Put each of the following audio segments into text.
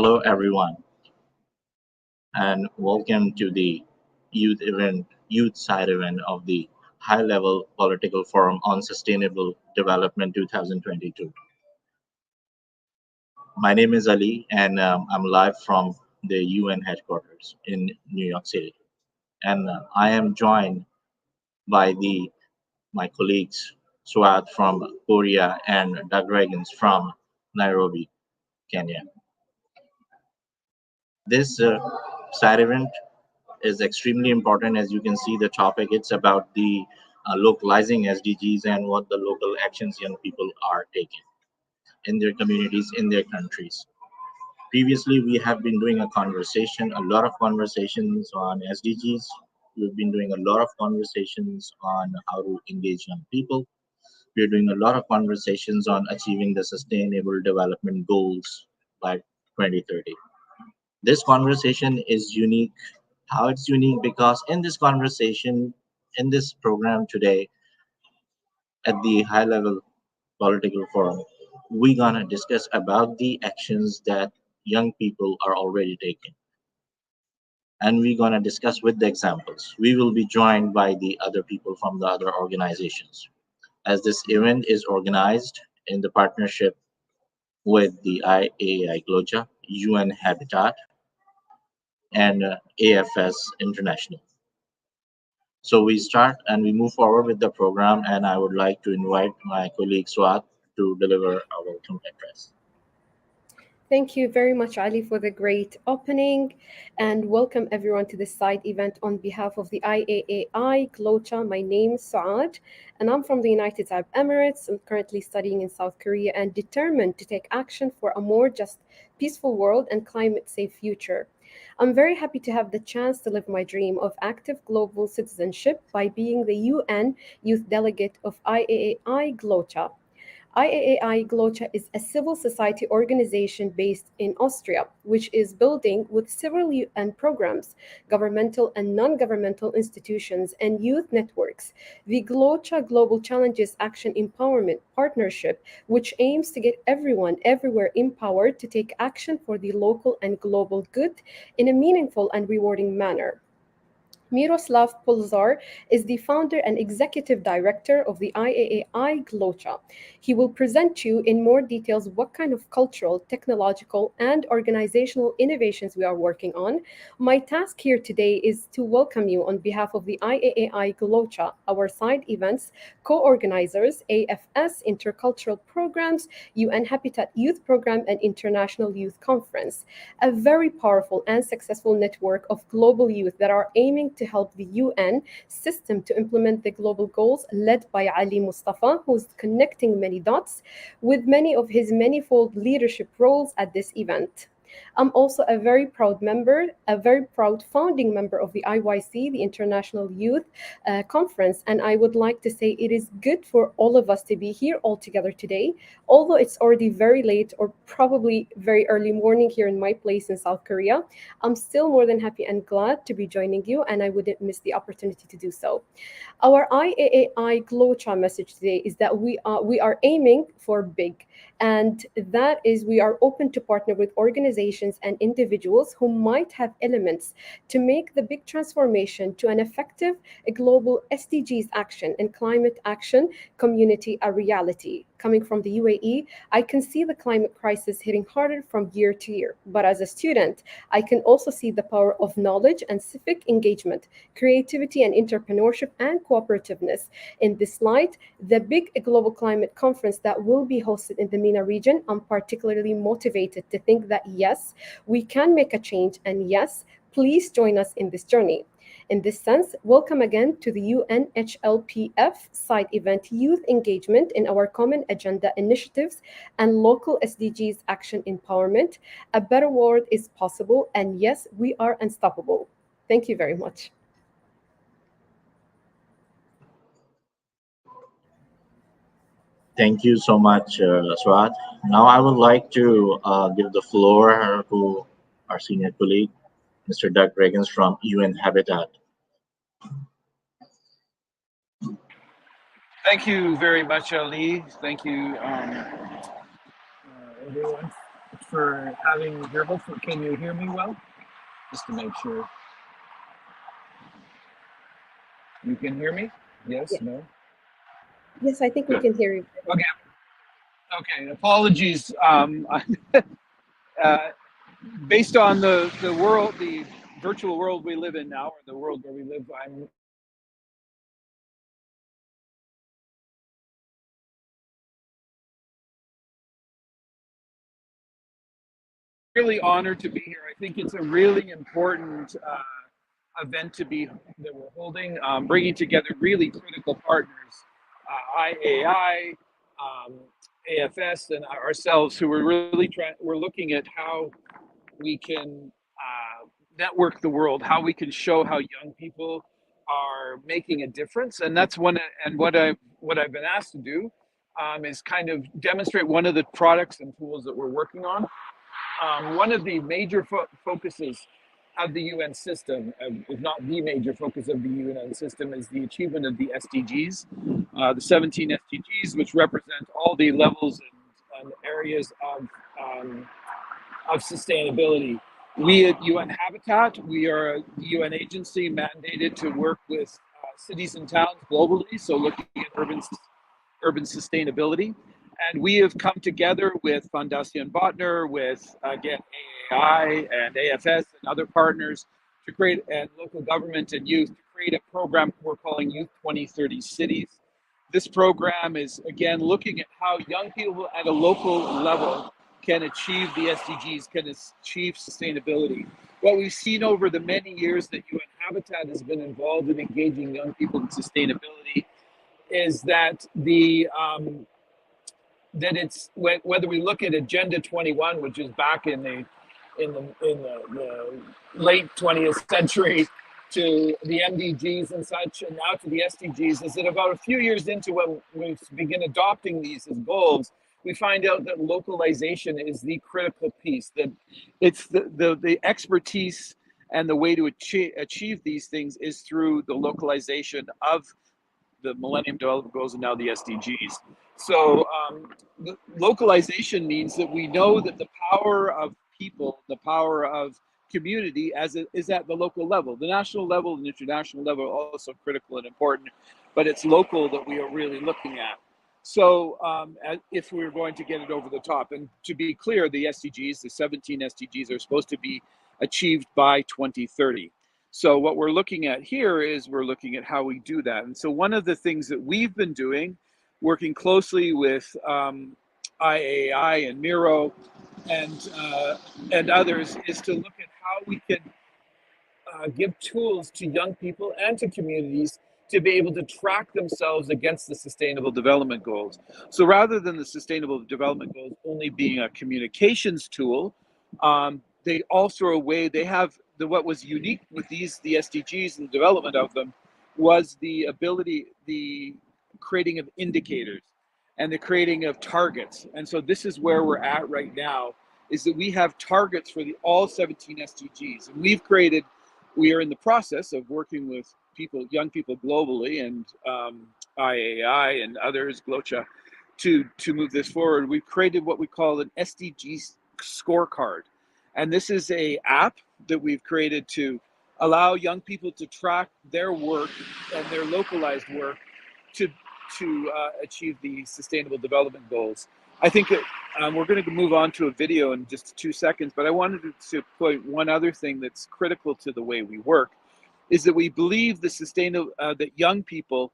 Hello, everyone, and welcome to the youth side event of the high-level political forum on sustainable development 2022. My name is Ali, and I'm live from the UN headquarters in New York City. And I am joined by my colleagues Swat from Korea and Doug Reagans from Nairobi, Kenya. This side event is extremely important. As you can see, the topic, it's about the localizing SDGs and what the local actions young people are taking in their communities, in their countries. Previously, we have been doing a lot of conversations on SDGs. We've been doing a lot of conversations on how to engage young people. We're doing a lot of conversations on achieving the sustainable development goals by 2030. This conversation is unique. How it's unique? Because in this conversation, in this program today, at the high level political forum, we're gonna discuss about the actions that young people are already taking. And we're gonna discuss with the examples. We will be joined by the other people from the other organizations. As this event is organized in the partnership with the IAAI GloCha, UN Habitat, and AFS International. So we start and we move forward with the program, and I would like to invite my colleague Swat to deliver our welcome address. Thank you very much, Ali, for the great opening, and welcome everyone to this side event on behalf of the IAAI GloCha. My name is Saad, and I'm from the United Arab Emirates. I'm currently studying in South Korea and determined to take action for a more just, peaceful world and climate-safe future. I'm very happy to have the chance to live my dream of active global citizenship by being the UN Youth Delegate of IAAI GloCha. IAAI GloCha is a civil society organization based in Austria, which is building with several UN programs, governmental and non-governmental institutions, and youth networks, the GloCha Global Challenges Action Empowerment Partnership, which aims to get everyone everywhere empowered to take action for the local and global good in a meaningful and rewarding manner. Miroslav Polzar is the founder and executive director of the IAAI GloCha. He will present you in more details what kind of cultural, technological, and organizational innovations we are working on. My task here today is to welcome you on behalf of the IAAI GloCha, our side events, co-organizers, AFS, Intercultural Programs, UN Habitat Youth Program, and International Youth Conference, a very powerful and successful network of global youth that are aiming to help the UN system to implement the global goals led by Ali Mustafa, who's connecting many dots with many of his manifold leadership roles at this event. I'm also a very proud founding member of the IYC, the International Youth Conference, and I would like to say it is good for all of us to be here all together today. Although it's already very late or probably very early morning here in my place in South Korea, I'm still more than happy and glad to be joining you, and I wouldn't miss the opportunity to do so. Our IAAI GloCha message today is that we are aiming for big, and that is we are open to partner with organizations and individuals who might have elements to make the big transformation to an effective global SDGs action and climate action community a reality. Coming from the UAE, I can see the climate crisis hitting harder from year to year. But as a student, I can also see the power of knowledge and civic engagement, creativity and entrepreneurship and cooperativeness. In this light, the big global climate conference that will be hosted in the MENA region, I'm particularly motivated to think that yes, we can make a change, and yes, please join us in this journey. In this sense, welcome again to the UN HLPF side event Youth Engagement in our Common Agenda Initiatives and Local SDGs Action Empowerment. A better world is possible, and yes, we are unstoppable. Thank you very much. Thank you so much, Swat. Now I would like to give the floor to our senior colleague, Mr. Doug Reagans from UN Habitat. Thank you very much, Ali. Thank you, everyone, for having me here. Hopefully, can you hear me well? Just to make sure. You can hear me? Yes, Yeah. no? Yes, I think we can hear you. Okay, okay, apologies. Uh, Based on the world, the virtual world we live in now, or the world where we live, I'm really honored to be here. I think it's a really important event that we're holding, bringing together really critical partners, IAAI, AFS, and ourselves, who are really we're looking at how we can network the world, how we can show how young people are making a difference, and that's what I've been asked to do is kind of demonstrate one of the products and tools that we're working on. One of the major focuses of the UN system, if not the major focus of the UN system, is the achievement of the SDGs, the 17 SDGs, which represent all the levels and areas of sustainability. We at UN Habitat, we are a UN agency mandated to work with cities and towns globally, so looking at urban sustainability. And we have come together with Fondation Botner, with, again, AAI and AFS and other partners to create, and local government and youth, to create a program we're calling Youth 2030 Cities. This program is, again, looking at how young people at a local level can achieve the SDGs, can achieve sustainability. What we've seen over the many years that UN Habitat has been involved in engaging young people in sustainability is that that it's whether we look at Agenda 21, which is back in the late 20th century, to the MDGs and such, and now to the SDGs, is that about a few years into when we begin adopting these as goals, we find out that localization is the critical piece, that it's the expertise and the way to achieve these things is through the localization of the Millennium Development Goals and now the SDGs. So localization means that we know that the power of people, the power of community is at the local level. The national level and international level are also critical and important, but it's local that we are really looking at. So if we're going to get it over the top, and to be clear, the SDGs, the 17 SDGs are supposed to be achieved by 2030. So what we're looking at here is we're looking at how we do that. And so one of the things that we've been doing, working closely with IAAI and Miro and others, is to look at how we can give tools to young people and to communities to be able to track themselves against the Sustainable Development Goals. So rather than the Sustainable Development Goals only being a communications tool, they also are a way, they have what was unique with the SDGs and the development of them was the ability, the creating of indicators and the creating of targets. And so this is where we're at right now, is that we have targets for all 17 SDGs. And we are in the process of working with young people globally, and IAAI and others, GloCha, to move this forward. We've created what we call an SDG scorecard. And this is an app that we've created to allow young people to track their work and their localized work to achieve the Sustainable Development Goals. I think that we're going to move on to a video in just 2 seconds, but I wanted to point one other thing that's critical to the way we work, is that we believe that young people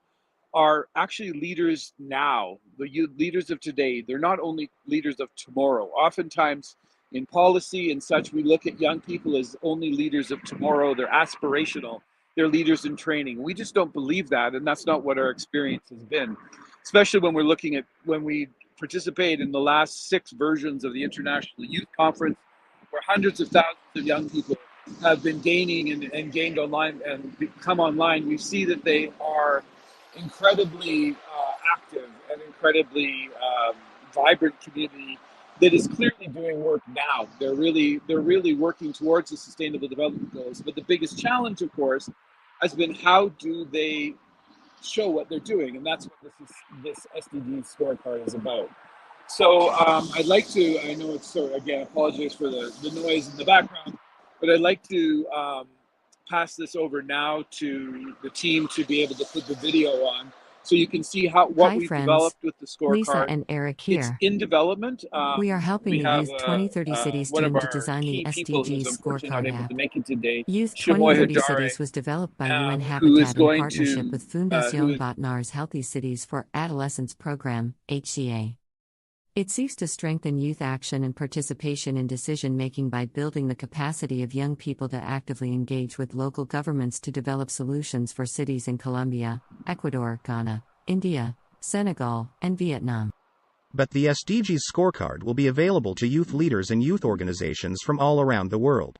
are actually leaders now, the leaders of today. They're not only leaders of tomorrow. Oftentimes in policy and such, we look at young people as only leaders of tomorrow. They're aspirational. They're leaders in training. We just don't believe that, and that's not what our experience has been, especially when we're looking at when we participate in the last 6 versions of the International Youth Conference, where hundreds of thousands of young people have been gaining and gained online and become online. We see that they are incredibly active and incredibly vibrant community that is clearly doing work now. They're really working towards the Sustainable Development Goals. But the biggest challenge, of course, has been how do they show what they're doing, and that's what this SDG scorecard is about. So I'd like to, I know it's sort of, again, apologize for the noise in the background, but I'd like to pass this over now to the team to be able to put the video on so you can see what Hi we've friends, developed with the Lisa scorecard. and Eric It's here. in development. We are helping We the have Youth 2030 Cities one of team to our design the key people who's SDGs unfortunately not scorecard able to app. make it today, Youth Shamoy 2030 Hadare, Cities was developed by UN who is Habitat in going partnership to, with who Fundación is Botnar's Healthy Cities for Adolescents program, HCA. It seeks to strengthen youth action and participation in decision-making by building the capacity of young people to actively engage with local governments to develop solutions for cities in Colombia, Ecuador, Ghana, India, Senegal, and Vietnam. But the SDGs scorecard will be available to youth leaders and youth organizations from all around the world.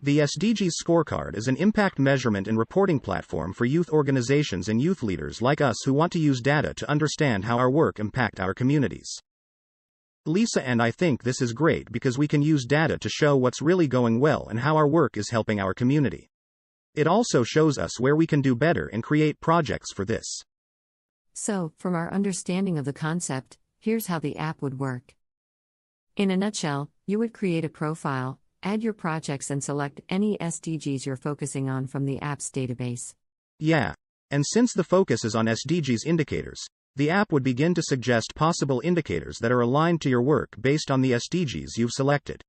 The SDGs scorecard is an impact measurement and reporting platform for youth organizations and youth leaders like us who want to use data to understand how our work impacts our communities. Lisa and I think this is great because we can use data to show what's really going well and how our work is helping our community. It also shows us where we can do better and create projects for this. So, from our understanding of the concept, here's how the app would work. In a nutshell, you would create a profile, add your projects and select any SDGs you're focusing on from the app's database. Yeah. And since the focus is on SDGs indicators, the app would begin to suggest possible indicators that are aligned to your work based on the SDGs you've selected.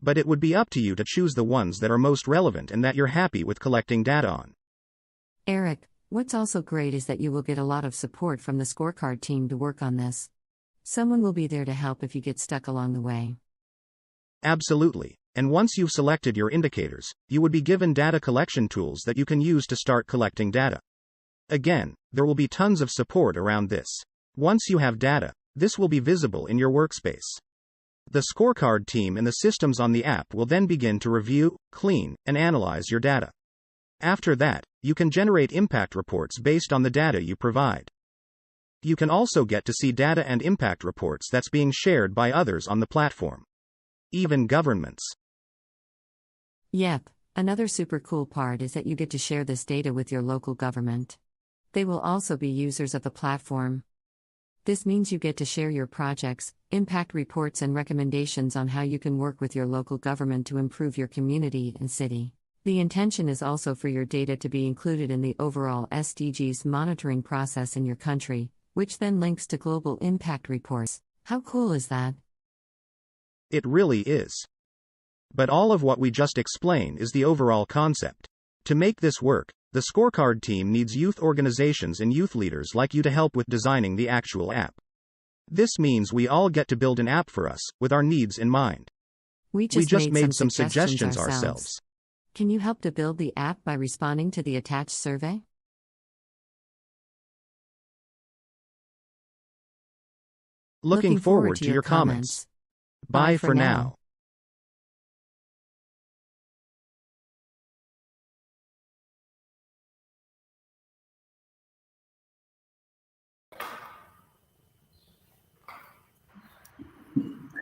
But it would be up to you to choose the ones that are most relevant and that you're happy with collecting data on. Eric, what's also great is that you will get a lot of support from the scorecard team to work on this. Someone will be there to help if you get stuck along the way. Absolutely. And once you've selected your indicators, you would be given data collection tools that you can use to start collecting data. Again, there will be tons of support around this. Once you have data, this will be visible in your workspace. The scorecard team and the systems on the app will then begin to review, clean, and analyze your data. After that, you can generate impact reports based on the data you provide. You can also get to see data and impact reports that's being shared by others on the platform. Even governments. Yep, another super cool part is that you get to share this data with your local government. They will also be users of the platform. This means you get to share your projects, impact reports and recommendations on how you can work with your local government to improve your community and city. The intention is also for your data to be included in the overall SDGs monitoring process in your country, which then links to global impact reports. How cool is that? It really is. But all of what we just explained is the overall concept. To make this work, the scorecard team needs youth organizations and youth leaders like you to help with designing the actual app. This means we all get to build an app for us, with our needs in mind. We just made some suggestions ourselves. Can you help to build the app by responding to the attached survey? Looking forward to your comments. Bye for now.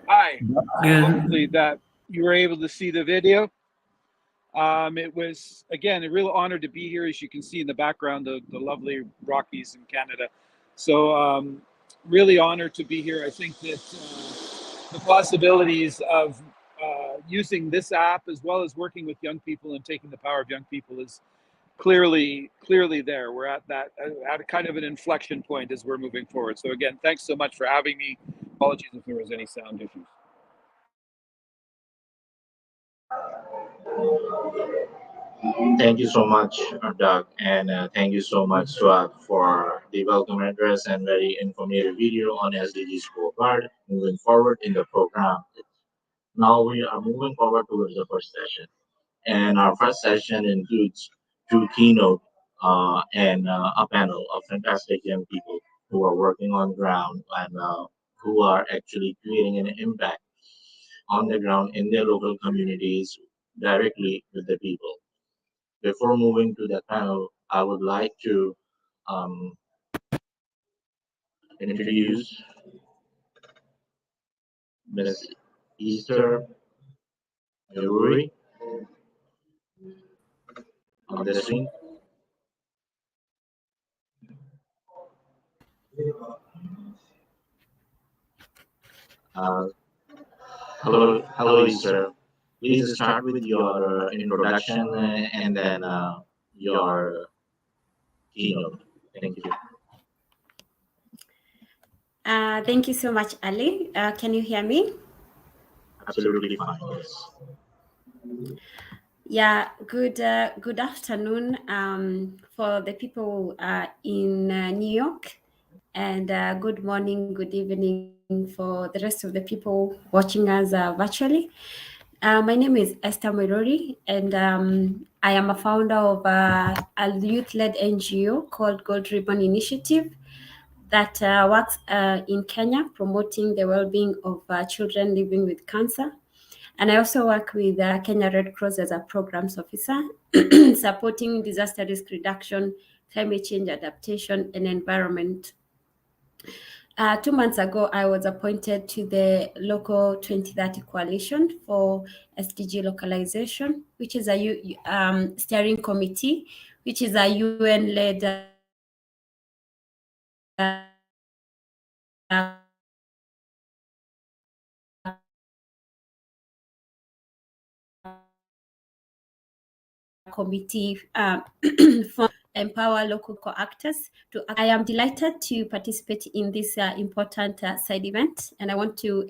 hi. Hopefully that you were able to see the video. It was, again, a real honor to be here. As you can see in the background, the lovely Rockies in Canada. So really honored to be here. I think that the possibilities of using this app as well as working with young people and taking the power of young people is clearly there. We're at a kind of an inflection point as we're moving forward. So again, thanks so much for having me. Apologies if there was any sound issues. Thank you so much, Doug, and thank you so much, Swat, for the welcome address and very informative video on SDG scorecard moving forward in the program. Now we are moving forward towards the first session. And our first session includes two keynote and a panel of fantastic young people who are working on ground and who are actually creating an impact on the ground in their local communities directly with the people. Before moving to the panel, I would like to um, introduce Ms. Easter Yuri on the screen. Uh, hello, Lisa. Please start with your introduction and then your keynote. Thank you. Thank you so much, Ali. Can you hear me? Absolutely fine. Yes. Yeah, good afternoon for the people in New York, and good morning, good evening for the rest of the people watching us virtually. My name is Esther Mirori, and I am a founder of a youth-led NGO called Gold Ribbon Initiative that works in Kenya promoting the well-being of children living with cancer. And I also work with Kenya Red Cross as a programs officer, supporting disaster risk reduction, climate change adaptation, and environment. 2 months ago, I was appointed to the local 2030 coalition for SDG localization, which is a steering committee, which is a UN-led committee for empower local co-actors. I am delighted to participate in this important side event, and I want to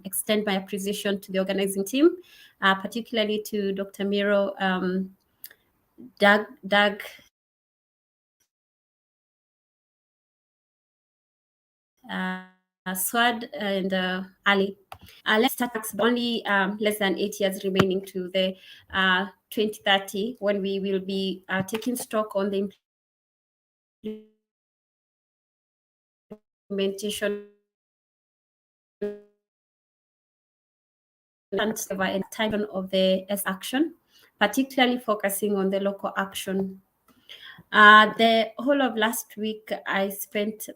extend my appreciation to the organizing team, particularly to Dr. Miro, Doug, Swad, and Ali. Let's start only less than 8 years remaining to the 2030, when we will be taking stock on the implementation and time of the S action, particularly focusing on the local action. The whole of last week, I spent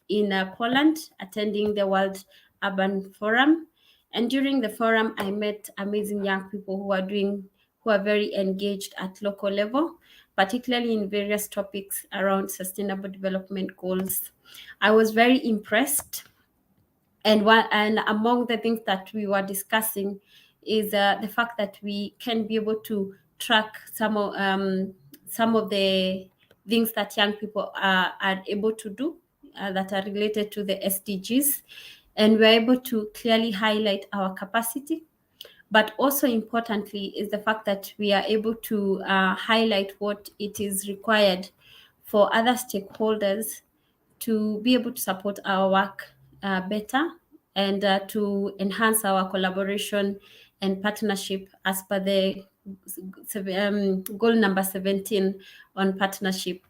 in Poland attending the World Urban Forum. And during the forum, I met amazing young people who are very engaged at local level, particularly in various topics around sustainable development goals. I was very impressed. And among the things that we were discussing is the fact that we can be able to track some of the things that young people are able to do that are related to the SDGs, and we're able to clearly highlight our capacity. But also importantly is the fact that we are able to highlight what it is required for other stakeholders to be able to support our work better, and to enhance our collaboration and partnership as per the goal number 17 on partnership.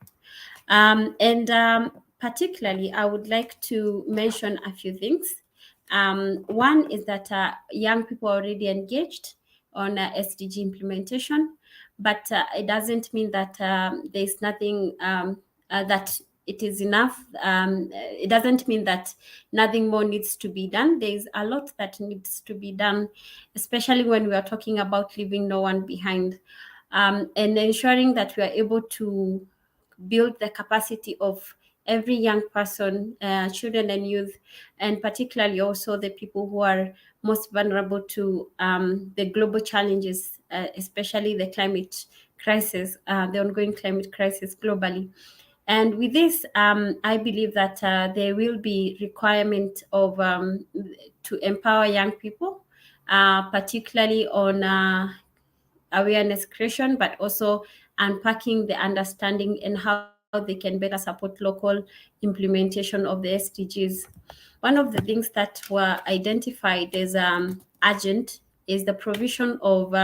Particularly, I would like to mention a few things. One is that young people are already engaged on SDG implementation, but it doesn't mean that there's nothing that it is enough. It doesn't mean that nothing more needs to be done. There's a lot that needs to be done, especially when we are talking about leaving no one behind, and ensuring that we are able to build the capacity of every young person, children and youth, and particularly also the people who are most vulnerable to the global challenges, especially the climate crisis, the ongoing climate crisis globally. And with this, I believe that there will be requirement of to empower young people, particularly on awareness creation, but also unpacking the understanding and how they can better support local implementation of the SDGs. One of the things that were identified as urgent is the provision of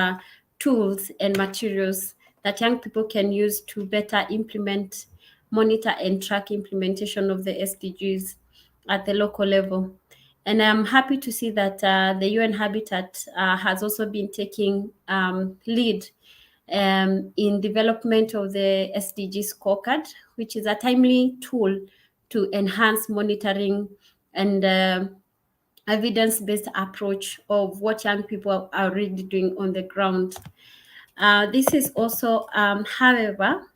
tools and materials that young people can use to better implement, monitor, and track implementation of the SDGs at the local level. And I'm happy to see that the UN Habitat has also been taking lead in development of the SDG scorecard, which is a timely tool to enhance monitoring and evidence-based approach of what young people are already doing on the ground. This is also, however,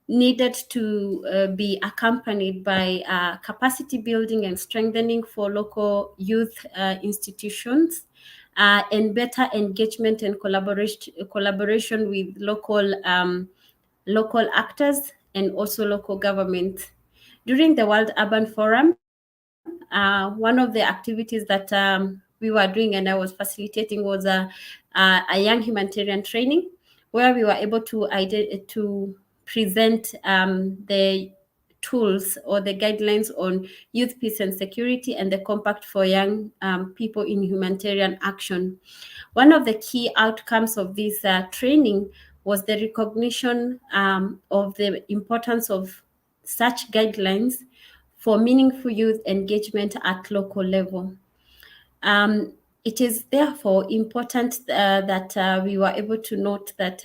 needed to be accompanied by capacity building and strengthening for local youth institutions, and better engagement and collaboration with local actors and also local government. During the World Urban Forum, one of the activities that we were doing and I was facilitating was a young humanitarian training, where we were able to present the tools or the guidelines on youth peace and security and the compact for young people in humanitarian action. One of the key outcomes of this training was the recognition of the importance of such guidelines for meaningful youth engagement at local level. It is therefore important that we were able to note that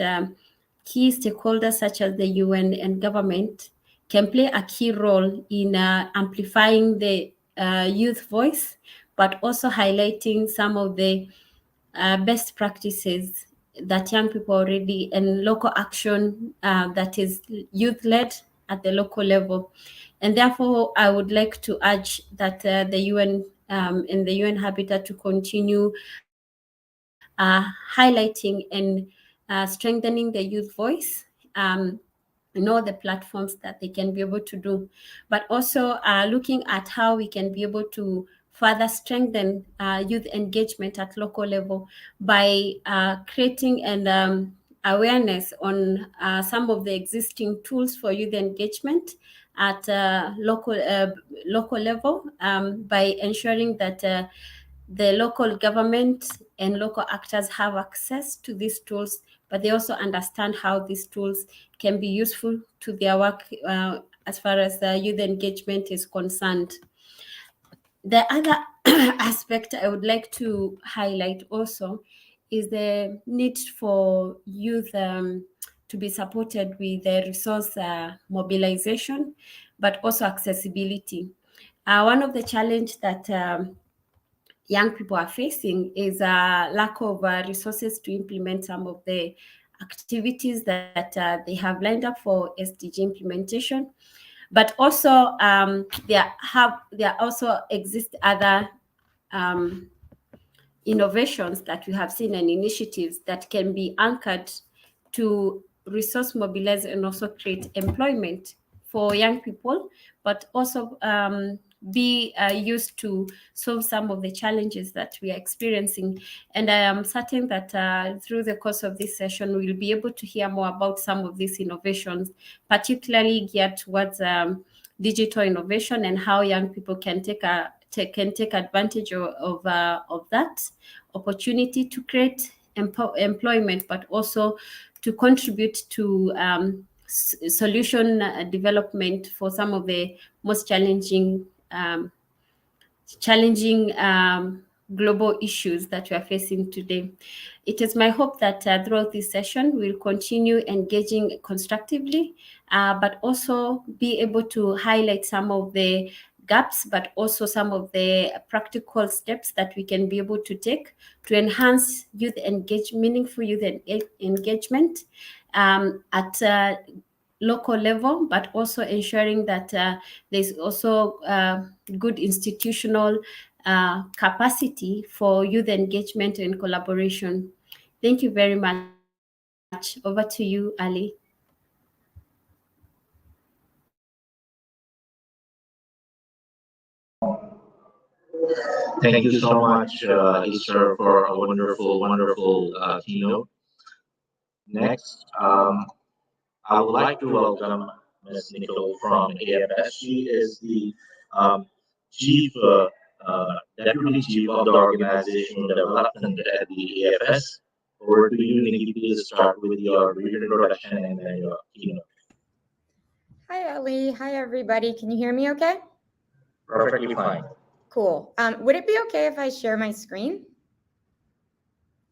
key stakeholders such as the UN and government can play a key role in amplifying the youth voice, but also highlighting some of the best practices that young people already and local action that is youth-led at the local level. And therefore, I would like to urge that the UN and the UN Habitat to continue highlighting and strengthening the youth voice in all the platforms that they can be able to do, but also looking at how we can be able to further strengthen youth engagement at local level by creating and awareness on some of the existing tools for youth engagement at local level, by ensuring that the local government and local actors have access to these tools, but they also understand how these tools can be useful to their work as far as youth engagement is concerned. The other aspect I would like to highlight also is the need for youth to be supported with the resource mobilization, but also accessibility. One of the challenges that young people are facing is a lack of resources to implement some of the activities that they have lined up for SDG implementation. But also there also exist other innovations that we have seen and initiatives that can be anchored to resource mobilize and also create employment for young people, but also be used to solve some of the challenges that we are experiencing. And I am certain that through the course of this session, we'll be able to hear more about some of these innovations, particularly geared towards digital innovation and how young people can take advantage of that opportunity to create employment, but also to contribute to solution development for some of the most challenging global issues that we are facing today. It is my hope that throughout this session, we'll continue engaging constructively, but also be able to highlight some of the gaps, but also some of the practical steps that we can be able to take to enhance meaningful youth engagement at local level, but also ensuring that there's also good institutional capacity for youth engagement and collaboration. Thank you very much. Over to you, Ali. Thank you so much, Esther, for a wonderful keynote. Next, I would like to welcome Ms. Nicole from AFS. She is the chief, deputy chief of the organizational development at the AFS. Over to you, Nikki. Please start with your brief introduction and then your keynote. Hi, Ali. Hi, everybody. Can you hear me okay? Perfectly fine. Cool. Would it be okay if I share my screen?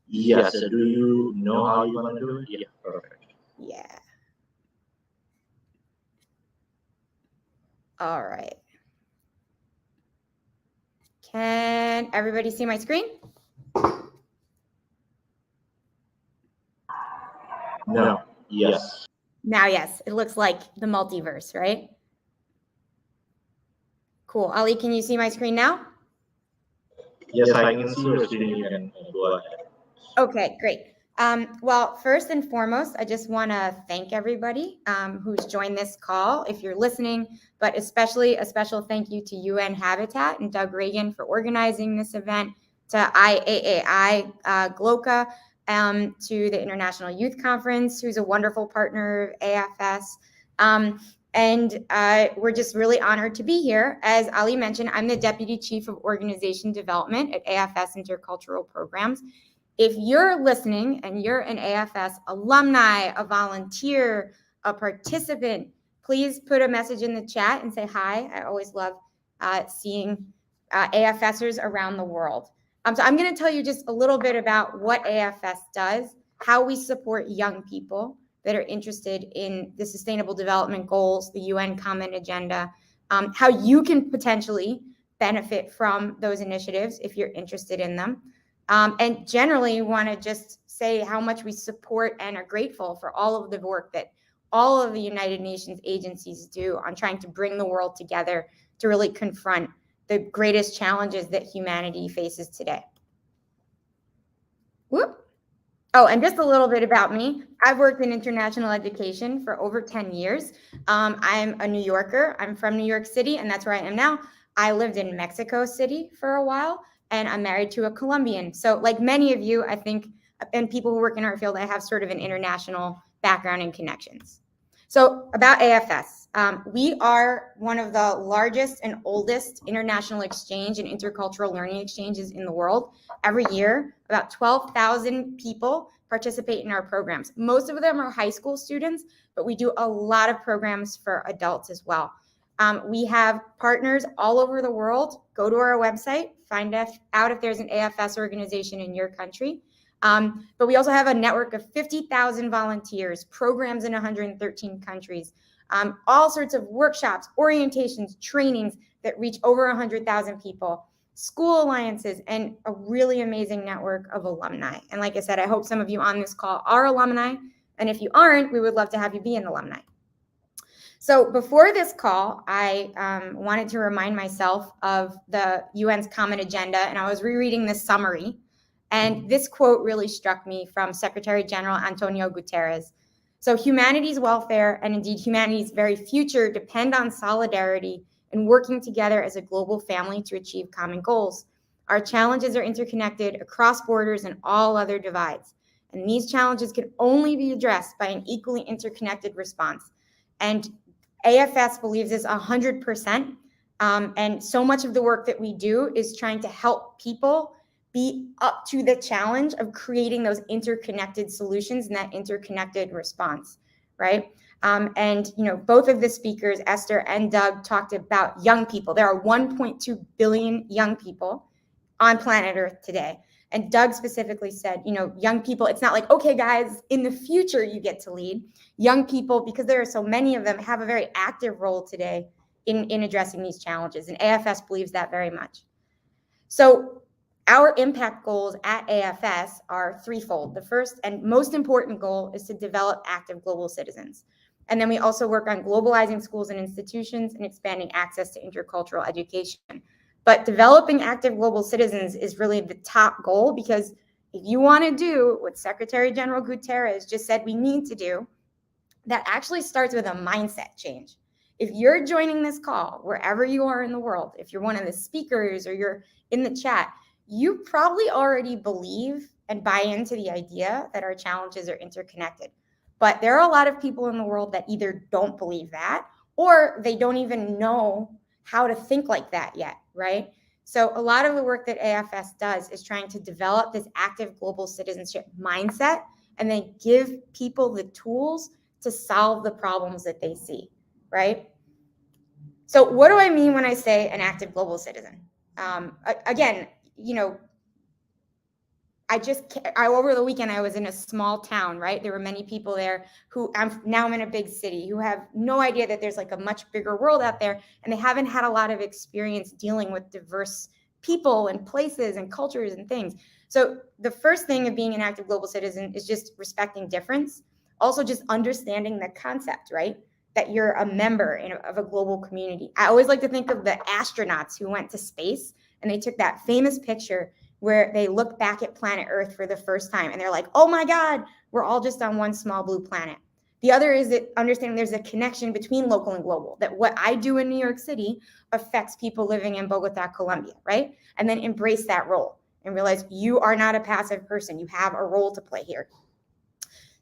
Yes. Do you know how you want to do it? Yeah, perfect. Yeah. All right. Can everybody see my screen? No. Yes. Now, yes, it looks like the multiverse, right? Cool. Ali, can you see my screen now? Yes, I can see your screen. You can go ahead. Okay, great. Well, first and foremost, I just want to thank everybody who's joined this call, if you're listening, but especially a special thank you to UN Habitat and Doug Reagan for organizing this event, to IAAI GloCha, to the International Youth Conference, who's a wonderful partner of AFS. And we're just really honored to be here. As Ali mentioned, I'm the Deputy Chief of Organization Development at AFS Intercultural Programs. If you're listening and you're an AFS alumni, a volunteer, a participant, please put a message in the chat and say hi. I always love seeing AFSers around the world. So I'm going to tell you just a little bit about what AFS does, how we support young people that are interested in the Sustainable Development Goals, the UN Common Agenda, how you can potentially benefit from those initiatives if you're interested in them. And generally want to just say how much we support and are grateful for all of the work that all of the United Nations agencies do on trying to bring the world together to really confront the greatest challenges that humanity faces today. Whoop. Oh, and just a little bit about me. I've worked in international education for over 10 years. I'm a New Yorker. I'm from New York City, and that's where I am now. I lived in Mexico City for a while, and I'm married to a Colombian. So like many of you, I think, and people who work in our field, I have sort of an international background and connections. So about AFS, we are one of the largest and oldest international exchange and intercultural learning exchanges in the world. Every year, about 12,000 people participate in our programs. Most of them are high school students, but we do a lot of programs for adults as well. We have partners all over the world. Go to our website, find out if there's an AFS organization in your country. But we also have a network of 50,000 volunteers, programs in 113 countries, all sorts of workshops, orientations, trainings that reach over 100,000 people, school alliances, and a really amazing network of alumni. And like I said, I hope some of you on this call are alumni. And if you aren't, we would love to have you be an alumni. So before this call, I wanted to remind myself of the UN's Common Agenda, and I was rereading this summary. And this quote really struck me from Secretary General Antonio Guterres. So humanity's welfare, and indeed humanity's very future, depend on solidarity and working together as a global family to achieve common goals. Our challenges are interconnected across borders and all other divides. And these challenges can only be addressed by an equally interconnected response. And AFS believes this 100%. And so much of the work that we do is trying to help people be up to the challenge of creating those interconnected solutions and that interconnected response, right? And you know, both of the speakers, Esther and Doug, talked about young people. There are 1.2 billion young people on planet Earth today. And Doug specifically said, you know, young people, it's not like, okay, guys, in the future you get to lead. Young people, because there are so many of them, have a very active role today in addressing these challenges. And AFS believes that very much. So our impact goals at AFS are threefold. The first and most important goal is to develop active global citizens. And then we also work on globalizing schools and institutions and expanding access to intercultural education. But developing active global citizens is really the top goal, because if you want to do what Secretary General Guterres just said we need to do, that actually starts with a mindset change. If you're joining this call, wherever you are in the world, if you're one of the speakers or you're in the chat, you probably already believe and buy into the idea that our challenges are interconnected. But there are a lot of people in the world that either don't believe that, or they don't even know how to think like that yet, right? So a lot of the work that AFS does is trying to develop this active global citizenship mindset and then give people the tools to solve the problems that they see, right? So what do I mean when I say an active global citizen? Again, you know, over the weekend, I was in a small town, right? There were many people there who now I'm in a big city who have no idea that there's like a much bigger world out there, and they haven't had a lot of experience dealing with diverse people and places and cultures and things. So the first thing of being an active global citizen is just respecting difference. Also just understanding the concept, right? That you're a member of a global community. I always like to think of the astronauts who went to space and they took that famous picture where they look back at planet Earth for the first time and they're like, oh my God, we're all just on one small blue planet. The other is that understanding there's a connection between local and global, that what I do in New York City affects people living in Bogota, Colombia, right? And then embrace that role and realize you are not a passive person. You have a role to play here.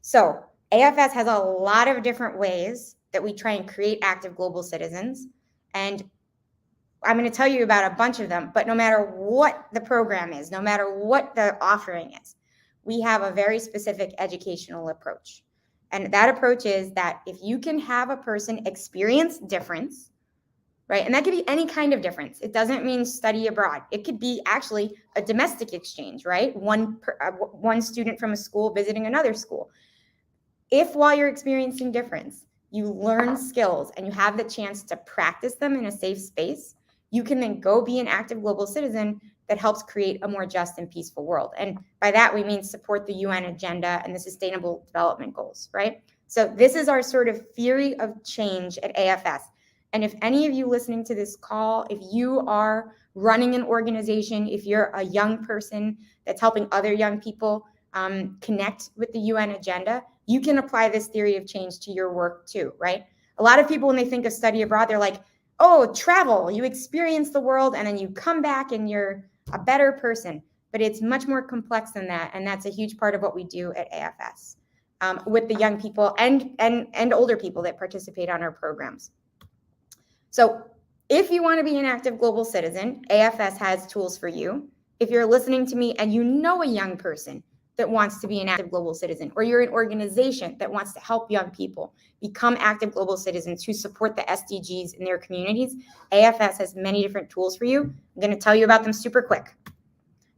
So AFS has a lot of different ways that we try and create active global citizens. And I'm going to tell you about a bunch of them, but no matter what the program is, no matter what the offering is, we have a very specific educational approach. And that approach is that if you can have a person experience difference, right? And that could be any kind of difference. It doesn't mean study abroad. It could be actually a domestic exchange, right? One student from a school visiting another school. If while you're experiencing difference, you learn skills and you have the chance to practice them in a safe space, you can then go be an active global citizen that helps create a more just and peaceful world. And by that, we mean support the UN agenda and the Sustainable Development Goals, right? So this is our sort of theory of change at AFS. And if any of you listening to this call, if you are running an organization, if you're a young person that's helping other young people connect with the UN agenda, you can apply this theory of change to your work too, right? A lot of people, when they think of study abroad, they're like, oh, travel, you experience the world and then you come back and you're a better person. But it's much more complex than that. And that's a huge part of what we do at AFS with the young people and older people that participate on our programs. So if you want to be an active global citizen, AFS has tools for you. If you're listening to me and you know a young person that wants to be an active global citizen, or you're an organization that wants to help young people become active global citizens who support the SDGs in their communities, AFS has many different tools for you. I'm going to tell you about them super quick.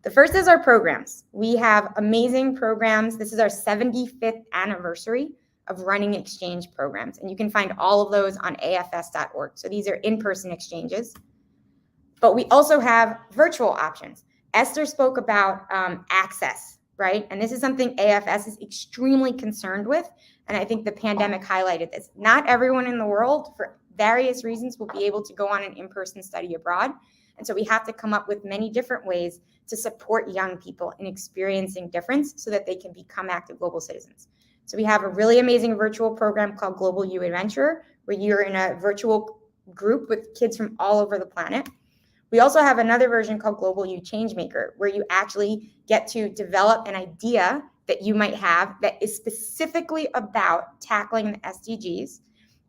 The first is our programs. We have amazing programs. This is our 75th anniversary of running exchange programs, and you can find all of those on afs.org. So these are in-person exchanges. But we also have virtual options. Esther spoke about access, right? And this is something AFS is extremely concerned with. And I think the pandemic highlighted this. Not everyone in the world, for various reasons, will be able to go on an in-person study abroad. And so we have to come up with many different ways to support young people in experiencing difference so that they can become active global citizens. So we have a really amazing virtual program called Global U Adventure, where you're in a virtual group with kids from all over the planet. We also have another version called Global U Changemaker, where you actually get to develop an idea that you might have that is specifically about tackling the SDGs.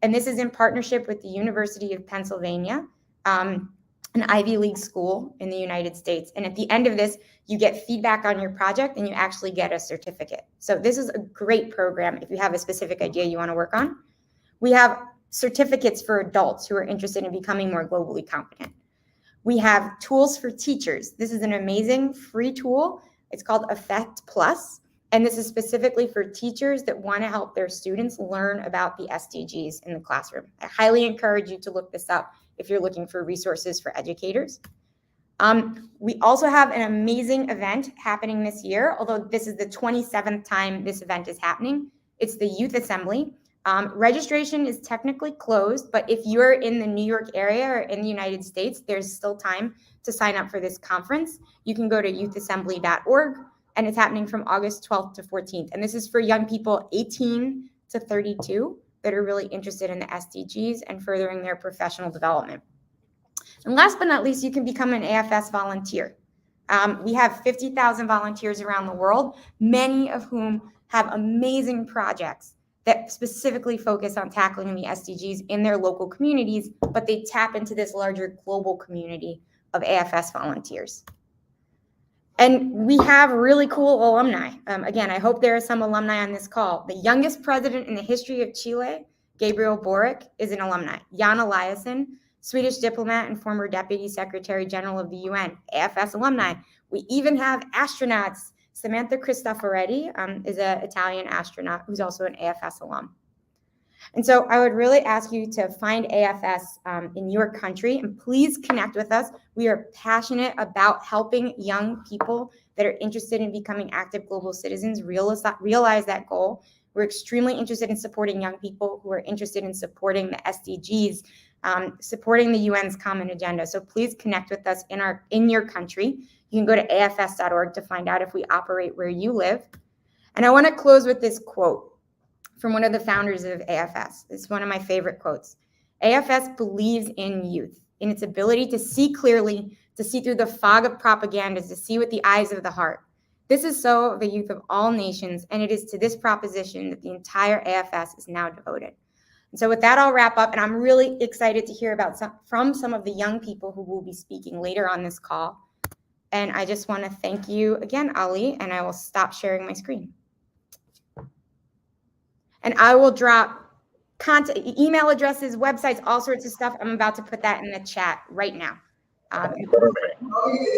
And this is in partnership with the University of Pennsylvania, an Ivy League school in the United States. And at the end of this, you get feedback on your project and you actually get a certificate. So this is a great program if you have a specific idea you want to work on. We have certificates for adults who are interested in becoming more globally competent. We have tools for teachers. This is an amazing free tool. It's called Effect Plus. And this is specifically for teachers that want to help their students learn about the SDGs in the classroom. I highly encourage you to look this up if you're looking for resources for educators. We also have an amazing event happening this year, although this is the 27th time this event is happening. It's the Youth Assembly. Registration is technically closed, but if you're in the New York area or in the United States, there's still time to sign up for this conference. You can go to youthassembly.org, and it's happening from August 12th to 14th. And this is for young people 18 to 32 that are really interested in the SDGs and furthering their professional development. And last but not least, you can become an AFS volunteer. We have 50,000 volunteers around the world, many of whom have amazing projects that specifically focus on tackling the SDGs in their local communities, but they tap into this larger global community of AFS volunteers. And we have really cool alumni. Again, I hope there are some alumni on this call. The youngest president in the history of Chile, Gabriel Boric, is an alumni. Jan Eliasson, Swedish diplomat and former Deputy Secretary General of the UN, AFS alumni. We even have astronauts. Samantha Cristoforetti is an Italian astronaut who's also an AFS alum. And so I would really ask you to find AFS in your country, and please connect with us. We are passionate about helping young people that are interested in becoming active global citizens realize that goal. We're extremely interested in supporting young people who are interested in supporting the SDGs, supporting the UN's common agenda. So please connect with us in your country. You can go to afs.org to find out if we operate where you live. And I want to close with this quote from one of the founders of AFS. It's one of my favorite quotes. AFS believes in youth, in its ability to see clearly, to see through the fog of propaganda, to see with the eyes of the heart. This is so of the youth of all nations, and it is to this proposition that the entire AFS is now devoted. And so with that, I'll wrap up, and I'm really excited to hear from some of the young people who will be speaking later on this call. And I just want to thank you again, Ali, and I will stop sharing my screen. And I will drop contact, email addresses, websites, all sorts of stuff. I'm about to put that in the chat right now. Perfect.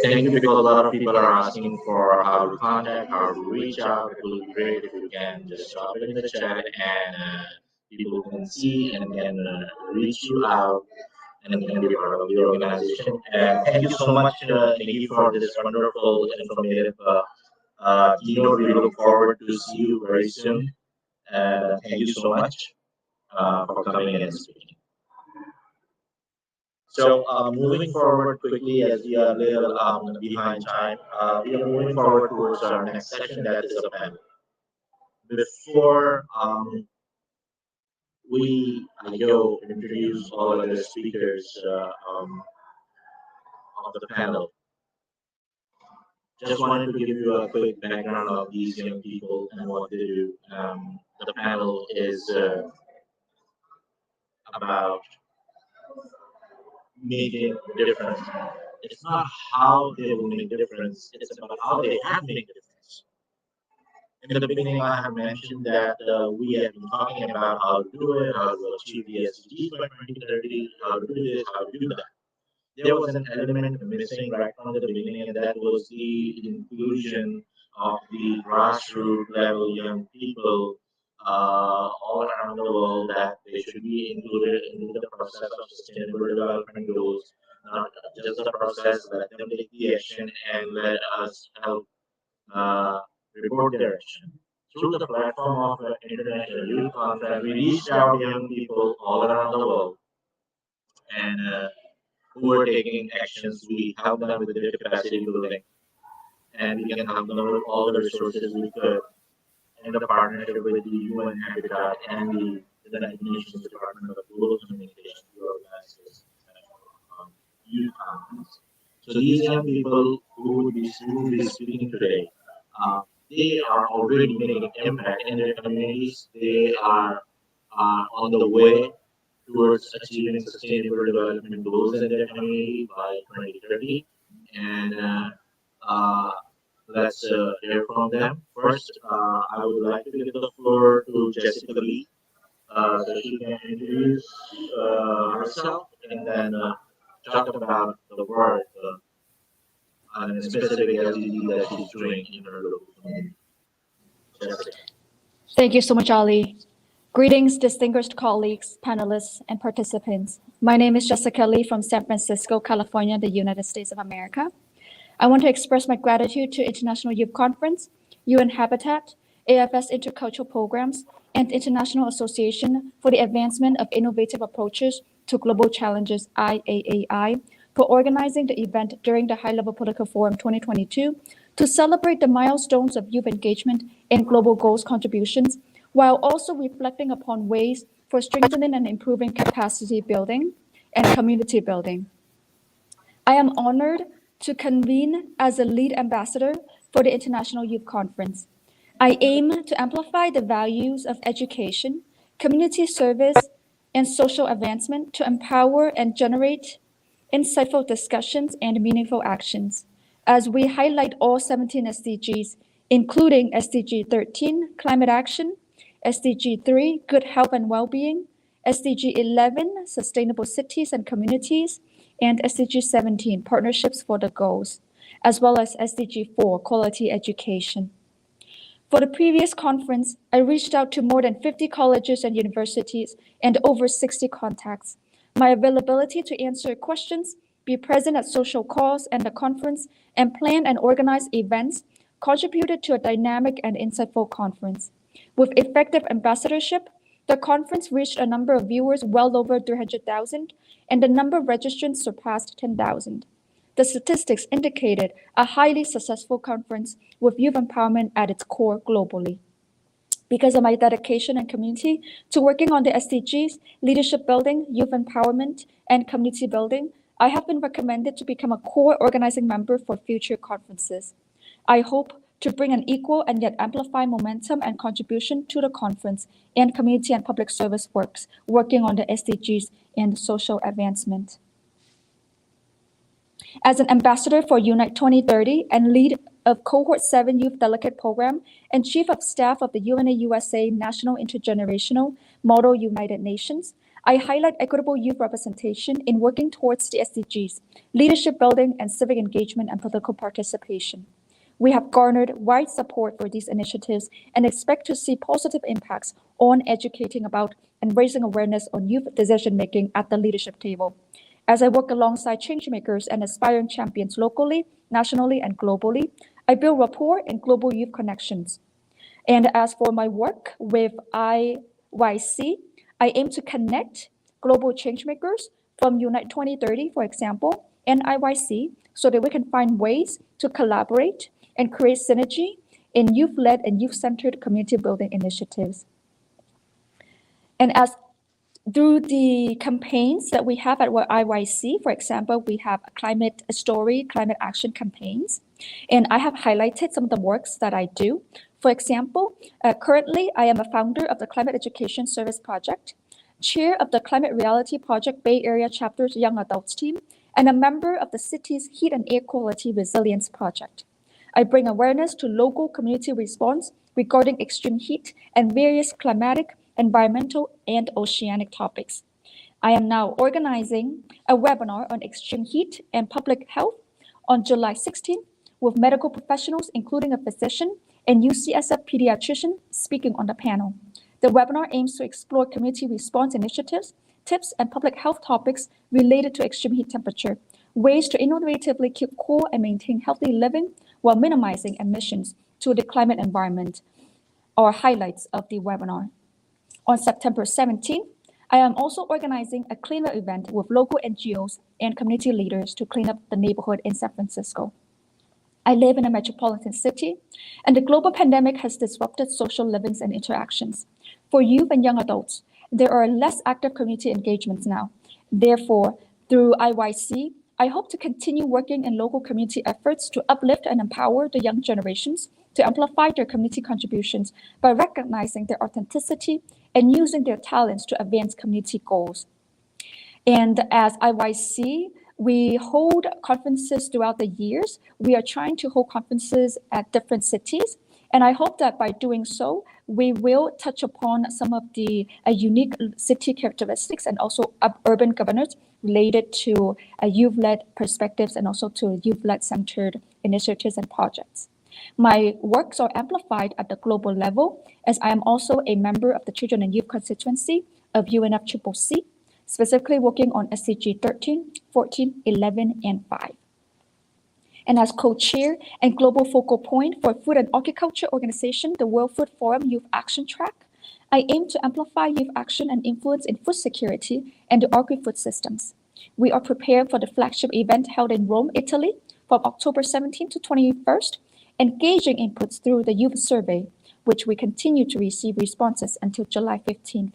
Thank you, because a lot of people are asking for how to contact, how to reach out. It will be great if you can just drop it in the chat, and people can see and can reach you out and can be part of the organization. And thank you so much, Nikki, for this wonderful, informative keynote. We look forward to see you very soon. And thank you so much for coming in and speaking. So moving forward quickly, as we are a little behind time, we are moving forward towards our next session, that is a panel. Before I go introduce all of the speakers of the panel, just wanted to give you a quick background of these young people and what they do. The panel is about making a difference. It's not how they will make a difference, it's about how they have made a difference. In the beginning, I have mentioned that we have been talking about how to do it, how to achieve the SDGs by 2030, how to do this, how to do that. There was an element missing right from the beginning, and that was the inclusion of the grassroots level young people all around the world, that they should be included in the process of sustainable development goals, not just the process. Let them take the action and let us help report their action. Through the platform of the International Youth Conference, we reached out young people all around the world, and who were taking actions. We help them with their capacity building, and we can help them with all the resources we could in the partnership with the UN Habitat and the United Nations Department of Global Communication to organize this youth conference. So these young people who will be speaking today, they are already making an impact in their communities. They are on the way towards achieving sustainable development goals in their community by 2030. And let's hear from them. First, I would like to give the floor to Jessica Lee, so she can introduce herself and then talk about the work and specific SDG that she's doing in her local community. Jessica. Thank you so much, Ali. Greetings, distinguished colleagues, panelists, and participants. My name is Jessica Lee from San Francisco, California, the United States of America. I want to express my gratitude to International Youth Conference, UN Habitat, AFS Intercultural Programs, and International Association for the Advancement of Innovative Approaches to Global Challenges, IAAI, for organizing the event during the High Level Political Forum 2022 to celebrate the milestones of youth engagement and global goals contributions, while also reflecting upon ways for strengthening and improving capacity building and community building. I am honored to convene as a lead ambassador for the International Youth Conference. I aim to amplify the values of education, community service, and social advancement to empower and generate insightful discussions and meaningful actions as we highlight all 17 SDGs, including SDG 13, Climate Action, SDG 3, Good Health and Well-being, SDG 11, Sustainable Cities and Communities, and SDG 17, Partnerships for the Goals, as well as SDG 4, Quality Education. For the previous conference, I reached out to more than 50 colleges and universities and over 60 contacts. My availability to answer questions, be present at social calls and the conference, and plan and organize events contributed to a dynamic and insightful conference. With effective ambassadorship, the conference reached a number of viewers well over 300,000, and the number of registrants surpassed 10,000. The statistics indicated a highly successful conference with youth empowerment at its core globally. Because of my dedication and community to working on the SDGs, leadership building, youth empowerment, and community building, I have been recommended to become a core organizing member for future conferences. I hope to bring an equal and yet amplify momentum and contribution to the conference and community and public service works working on the SDGs and social advancement. As an ambassador for Unite 2030 and lead of Cohort 7 Youth Delegate Program and Chief of Staff of the UNAUSA National Intergenerational Model United Nations, I highlight equitable youth representation in working towards the SDGs, leadership building, and civic engagement and political participation. We have garnered wide support for these initiatives and expect to see positive impacts on educating about and raising awareness on youth decision-making at the leadership table. As I work alongside changemakers and aspiring champions locally, nationally, and globally, I build rapport and global youth connections. And as for my work with IYC, I aim to connect global changemakers from Unite 2030, for example, and IYC, so that we can find ways to collaborate and create synergy in youth-led and youth-centered community building initiatives. And as through the campaigns that we have at IYC, for example, we have a climate story, climate action campaigns, and I have highlighted some of the works that I do. For example, currently I am a founder of the Climate Education Service Project, chair of the Climate Reality Project Bay Area Chapter's Young Adults team, and a member of the city's Heat and Air Quality Resilience Project. I bring awareness to local community response regarding extreme heat and various climatic, environmental, and oceanic topics. I am now organizing a webinar on extreme heat and public health on July 16th with medical professionals, including a physician and UCSF pediatrician speaking on the panel. The webinar aims to explore community response initiatives, tips, and public health topics related to extreme heat temperature, ways to innovatively keep cool and maintain healthy living while minimizing emissions to the climate environment, are highlights of the webinar. On September 17th, I am also organizing a cleanup event with local NGOs and community leaders to clean up the neighborhood in San Francisco. I live in a metropolitan city, and the global pandemic has disrupted social livings and interactions. For youth and young adults, there are less active community engagements now. Therefore, through IYC, I hope to continue working in local community efforts to uplift and empower the young generations to amplify their community contributions by recognizing their authenticity and using their talents to advance community goals. And as IYC, we hold conferences throughout the years. We are trying to hold conferences at different cities. And I hope that by doing so, we will touch upon some of the unique city characteristics and also urban governance related to youth-led perspectives and also to youth-led centered initiatives and projects. My works are amplified at the global level, as I am also a member of the Children and Youth Constituency of UNFCCC, specifically working on SDG 13, 14, 11, and 5. And as co-chair and global focal point for food and agriculture organization, the World Food Forum Youth Action Track, I aim to amplify youth action and influence in food security and the agri-food systems. We are prepared for the flagship event held in Rome, Italy, from October 17th to 21st, engaging inputs through the youth survey, which we continue to receive responses until July 15th.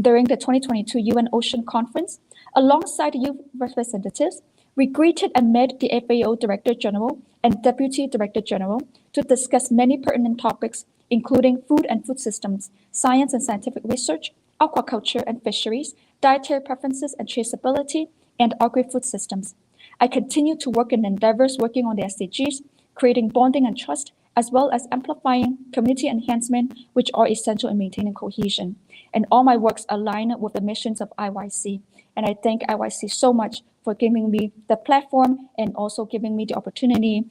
During the 2022 UN Ocean Conference, alongside youth representatives, we greeted and met the FAO Director General and Deputy Director General to discuss many pertinent topics, including food and food systems, science and scientific research, aquaculture and fisheries, dietary preferences and traceability, and agri-food systems. I continue to work in endeavors working on the SDGs, creating bonding and trust, as well as amplifying community enhancement, which are essential in maintaining cohesion. And all my works align with the missions of IYC. And I thank IYC so much for giving me the platform and also giving me the opportunity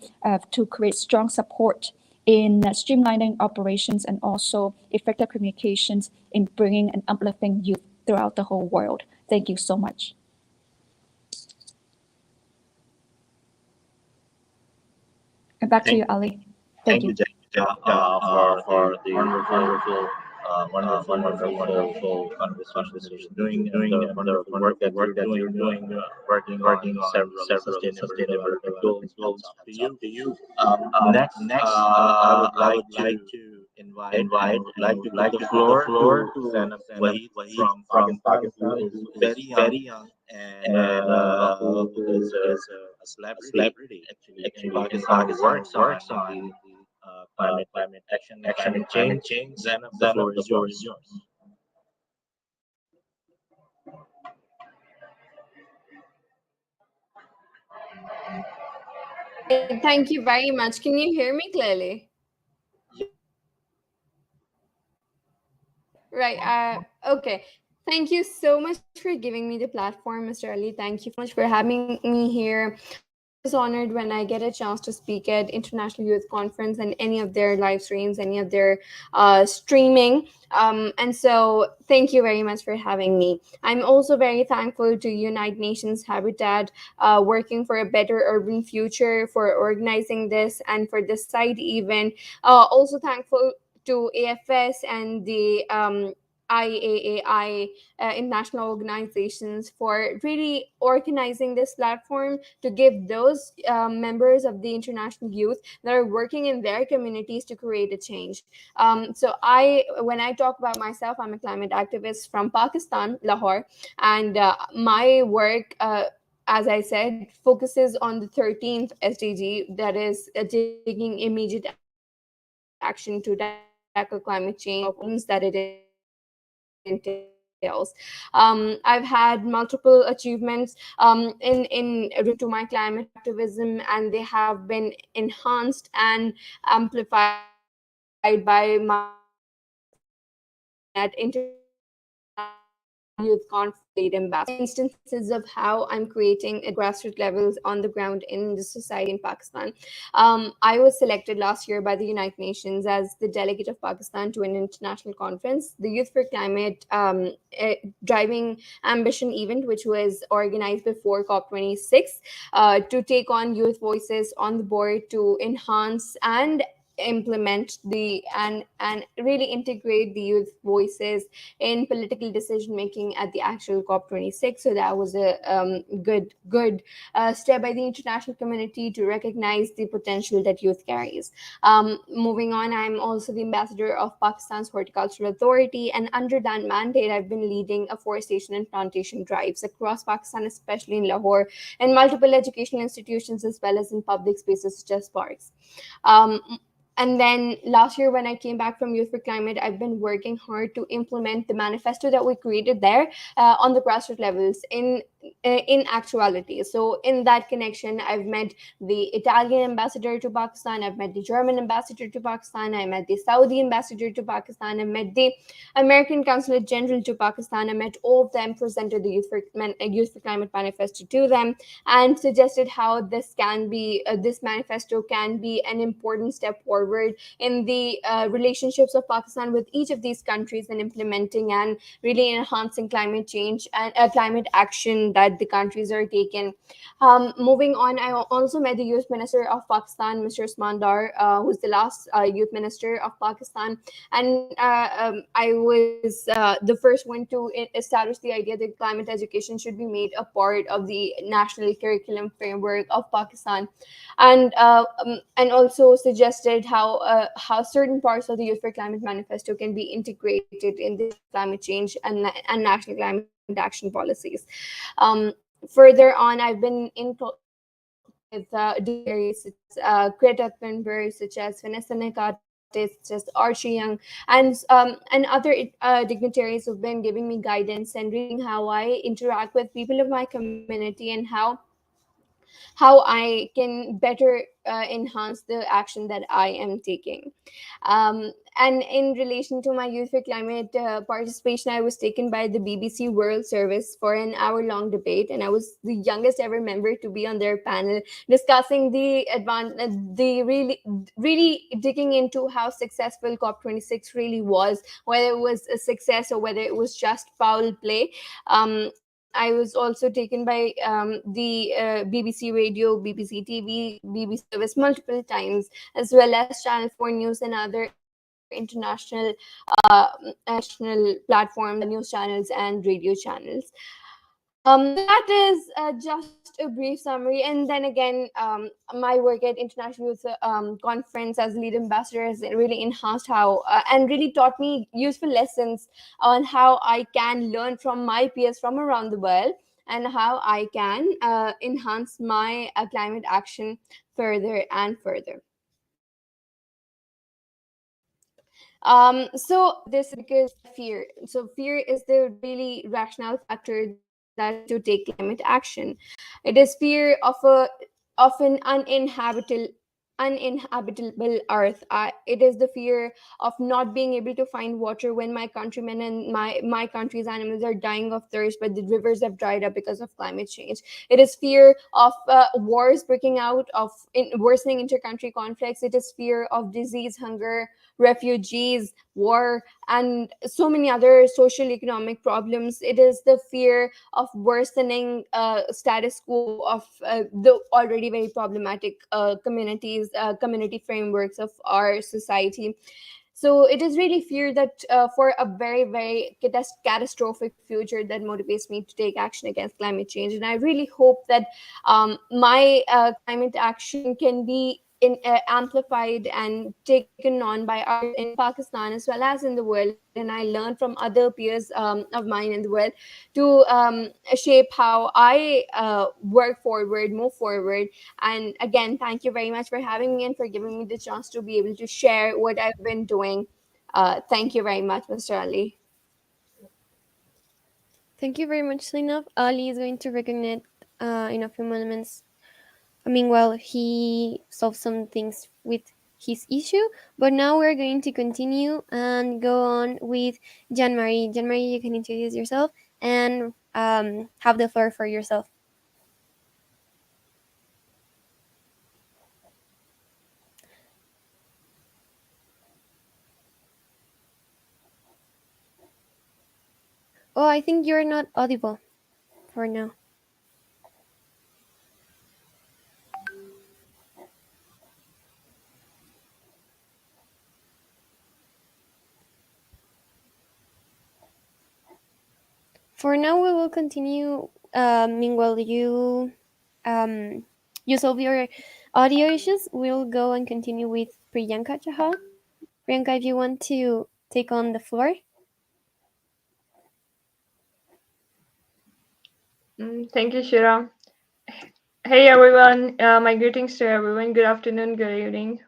to create strong support in streamlining operations and also effective communications in bringing and uplifting youth throughout the whole world. Thank you so much. And back to you, Ali. Thank you, Jackie. for the wonderful conversation doing the wonderful work that you're doing, working on several sustainable development goals. Hats off to you. Next, I would like to invite and would like to give the floor to Zainab Wahid from Pakistan, who is very young and who is a celebrity actually in Pakistan, who works on the climate action and climate change. Zainab, the floor is yours. Right, thank you very much. Can you hear me clearly? Right. Okay. Thank you so much for giving me the platform, Mr. Ali. Thank you so much for having me here. I'm always honored when I get a chance to speak at International Youth Conference and any of their live streams, any of their streaming. And so, thank you very much for having me. I'm also very thankful to United Nations Habitat, working for a better urban future, for organizing this and for this side event. Also thankful to AFS and the IAAI international organizations for really organizing this platform to give those members of the international youth that are working in their communities to create a change. When I talk about myself, I'm a climate activist from Pakistan, Lahore, and my work. As I said, focuses on the 13th SDG, that is taking immediate action to tackle climate change, that it entails. I've had multiple achievements in relation to my climate activism, and they have been enhanced and amplified by my work at international youth conference instances of how I'm creating at grassroots levels on the ground in the society in Pakistan. I was selected last year by the United Nations as the delegate of Pakistan to an international conference, the Youth for Climate Driving Ambition event, which was organized before COP26, to take on youth voices on the board to enhance and implement the and really integrate the youth voices in political decision making at the actual COP26. So that was a good step by the international community to recognize the potential that youth carries. Moving on, I'm also the ambassador of Pakistan's Horticultural Authority, and under that mandate, I've been leading afforestation and plantation drives across Pakistan, especially in Lahore, and multiple educational institutions as well as in public spaces such as parks. And then last year, when I came back from Youth for Climate, I've been working hard to implement the manifesto that we created there on the grassroots levels in actuality. So in that connection, I've met the Italian ambassador to Pakistan, I've met the German ambassador to Pakistan, I met the Saudi ambassador to Pakistan, I met the American Consulate General to Pakistan. I met all of them, presented the Youth for Climate manifesto to them, and suggested how this manifesto can be an important step forward in the relationships of Pakistan with each of these countries and implementing and really enhancing climate change and climate action that the countries are taking. Moving on, I also met the Youth Minister of Pakistan, Mr. Usman Dar, who's the last Youth Minister of Pakistan, and I was the first one to establish the idea that climate education should be made a part of the national curriculum framework of Pakistan, and also suggested how certain parts of the Youth for Climate manifesto can be integrated in the climate change and national climate action policies. Further on, I've been in with dignitaries such as Greta Thunberg, such as Vanessa Nakate, such as Archie Young, and other dignitaries who've been giving me guidance and reading how I interact with people of my community and how I can better enhance the action that I am taking. And in relation to my Youth for Climate participation, I was taken by the BBC World Service for an hour-long debate, and I was the youngest ever member to be on their panel discussing the really digging into how successful COP26 really was, whether it was a success or whether it was just foul play. I was also taken by the BBC Radio, BBC TV, BBC Service multiple times, as well as Channel 4 News and other international platforms, news channels, and radio channels. That is just a brief summary. And then again, my work at International Youth Conference as lead ambassador has really enhanced how and really taught me useful lessons on how I can learn from my peers from around the world and how I can enhance my climate action further and further. So this is because fear. So fear is the really rational factor that to take climate action. It is fear of an uninhabitable earth. It is the fear of not being able to find water when my countrymen and my country's animals are dying of thirst, but the rivers have dried up because of climate change. It is fear of wars breaking out, of worsening intercountry conflicts. It is fear of disease, hunger, refugees, war, and so many other social economic problems. It is the fear of worsening status quo of the already very problematic community frameworks of our society. So it is really fear that for a very, very catastrophic future that motivates me to take action against climate change. And I really hope that my climate action can be amplified and taken on by others in Pakistan as well as in the world. And I learn from other peers of mine in the world to shape how I work forward, move forward. And again, thank you very much for having me and for giving me the chance to be able to share what I've been doing. Thank you very much, Mr. Ali. Thank you very much, Zainab. Ali is going to recognize in a few moments. Meanwhile, he solved some things with his issue, but now we're going to continue and go on with Jean-Marie. Jean-Marie, you can introduce yourself and have the floor for yourself. Oh, I think you're not audible for now. For now, we will continue. Meanwhile, you solve your audio issues. We'll go and continue with Priyanka Chahal. Priyanka, if you want to take on the floor. Thank you, Shira. Hey everyone, my greetings to everyone. Good afternoon, good evening,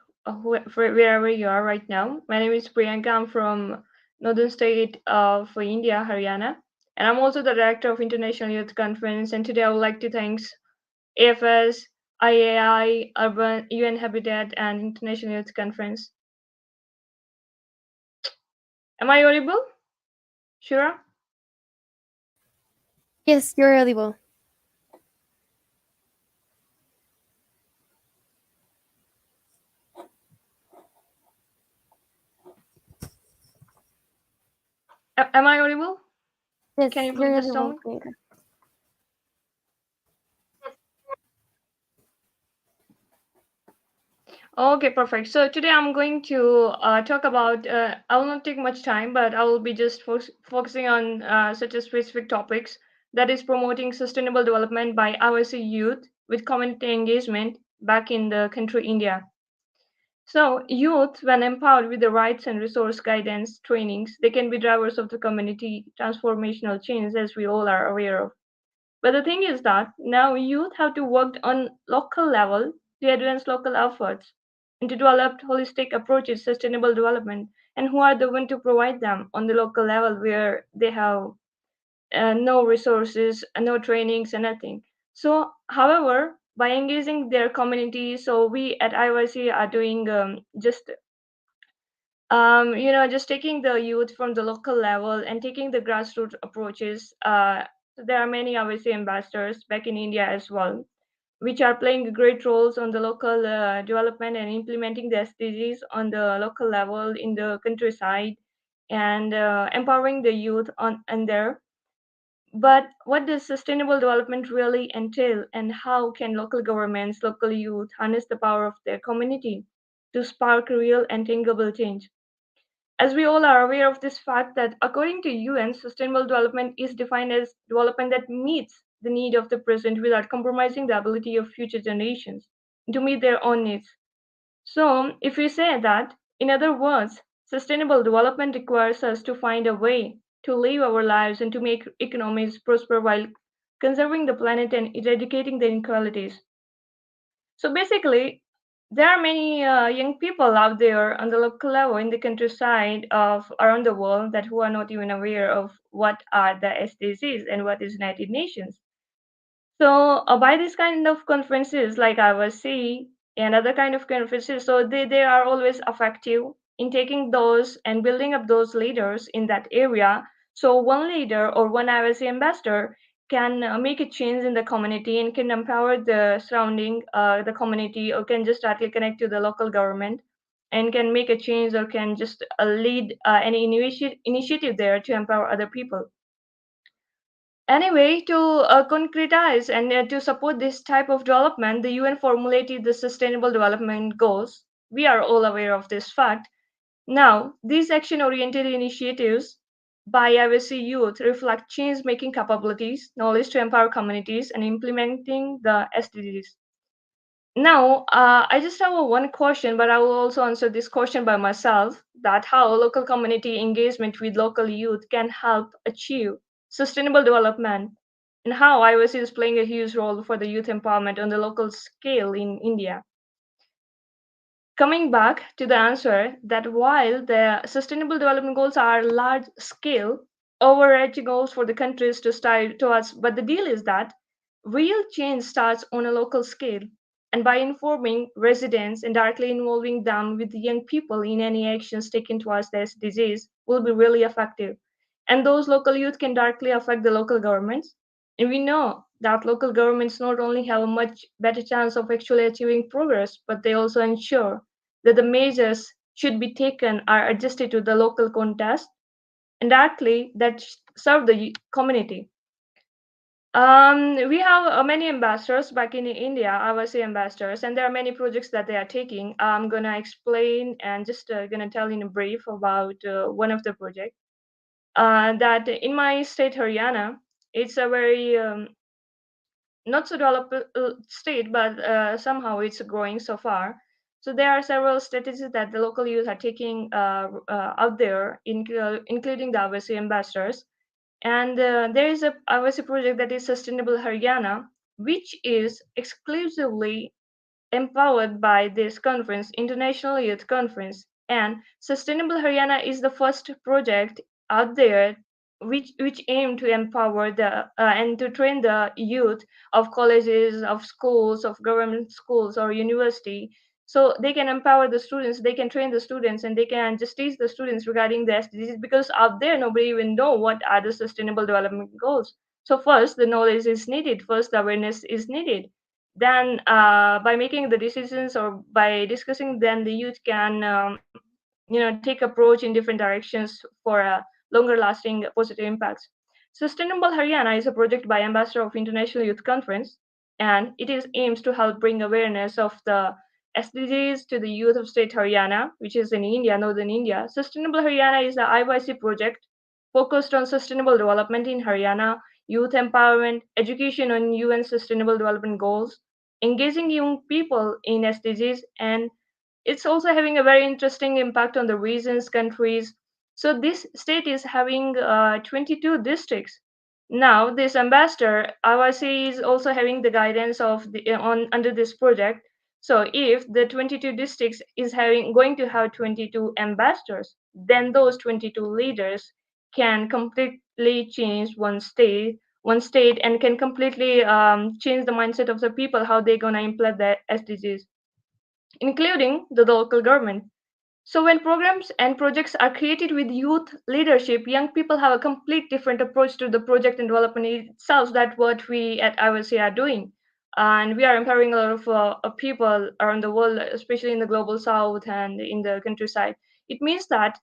wherever you are right now. My name is Priyanka. I'm from northern state of India, Haryana, and I'm also the director of International Youth Conference. And today I would like to thank AFS, IAAI, Urban, UN Habitat, and International Youth Conference. Am I audible, Shira? Yes, you're audible. Am I audible? Yes, Can you you're please just tell audible, me? Priyanka. Okay, perfect. So today I'm going to talk about, I will not take much time, but I will be just focusing on such a specific topics, that is promoting sustainable development by IYC youth with community engagement back in the country India. So youth, when empowered with the rights and resource guidance trainings, they can be drivers of the community transformational change, as we all are aware of. But the thing is that now youth have to work on local level to advance local efforts and to develop holistic approaches to sustainable development. And who are the one to provide them on the local level where they have no resources, no trainings, and nothing. So, however, by engaging their community, so we at IYC are doing just taking the youth from the local level and taking the grassroots approaches. There are many IYC ambassadors back in India as well, which are playing great roles on the local development and implementing the SDGs on the local level in the countryside and empowering the youth on and there. But what does sustainable development really entail, and how can local governments, local youth harness the power of their community to spark real and tangible change? As we all are aware of this fact that according to UN, sustainable development is defined as development that meets the need of the present without compromising the ability of future generations to meet their own needs. So, if we say that, in other words, sustainable development requires us to find a way to live our lives and to make economies prosper while conserving the planet and eradicating the inequalities. So basically, there are many young people out there on the local level in the countryside of around the world that who are not even aware of what are the SDGs and what is United Nations. So by this kind of conferences like IYC and other kind of conferences, so they are always effective in taking those and building up those leaders in that area. So one leader or one IYC ambassador can make a change in the community and can empower the surrounding the community, or can just directly connect to the local government and can make a change, or can just lead any initiative there to empower other people. Anyway, to concretize and to support this type of development, the UN formulated the Sustainable Development Goals. We are all aware of this fact. Now, these action oriented initiatives by IWC youth reflect change making capabilities, knowledge to empower communities, and implementing the SDGs. Now, I just have one question, but I will also answer this question by myself, that how local community engagement with local youth can help achieve sustainable development, and how IOC is playing a huge role for the youth empowerment on the local scale in India. Coming back to the answer, that while the sustainable development goals are large scale, overarching goals for the countries to strive towards, but the deal is that real change starts on a local scale. And by informing residents and directly involving them with the young people in any actions taken towards the SDGs will be really effective. And those local youth can directly affect the local governments. And we know that local governments not only have a much better chance of actually achieving progress, but they also ensure that the measures should be taken are adjusted to the local context and directly that serve the community. We have many ambassadors back in India, IWC ambassadors, and there are many projects that they are taking. I'm gonna explain and just gonna tell in a brief about one of the projects. That in my state, Haryana, it's a very not so developed state, but somehow it's growing so far. So there are several strategies that the local youth are taking out there, including the IWC ambassadors. And there is a IWC project that is Sustainable Haryana, which is exclusively empowered by this conference, International Youth Conference. And Sustainable Haryana is the first project out there which aim to empower the and to train the youth of colleges, of schools, of government schools or university. So they can empower the students, they can train the students, and they can just teach the students regarding the SDGs, because out there nobody even know what are the sustainable development goals. So first the knowledge is needed, first the awareness is needed, then by making the decisions or by discussing, then the youth can take approach in different directions for longer lasting positive impacts. Sustainable Haryana is a project by ambassador of International Youth Conference, and it is aims to help bring awareness of the SDGs to the youth of state Haryana, which is in India, northern India. Sustainable Haryana is the IYC project focused on sustainable development in Haryana, youth empowerment, education on UN Sustainable Development Goals, engaging young people in SDGs, and it's also having a very interesting impact on the regions, countries. So this state is having 22 districts. Now, this ambassador, IYC, is also having the guidance of the on under this project. So if the 22 districts is having going to have 22 ambassadors, then those 22 leaders can completely change one state, and can completely change the mindset of the people, how they're gonna implement the SDGs, including the local government. So when programs and projects are created with youth leadership, young people have a complete different approach to the project and development itself. That's what we at IWC are doing. And we are empowering a lot of people around the world, especially in the global south and in the countryside. It means that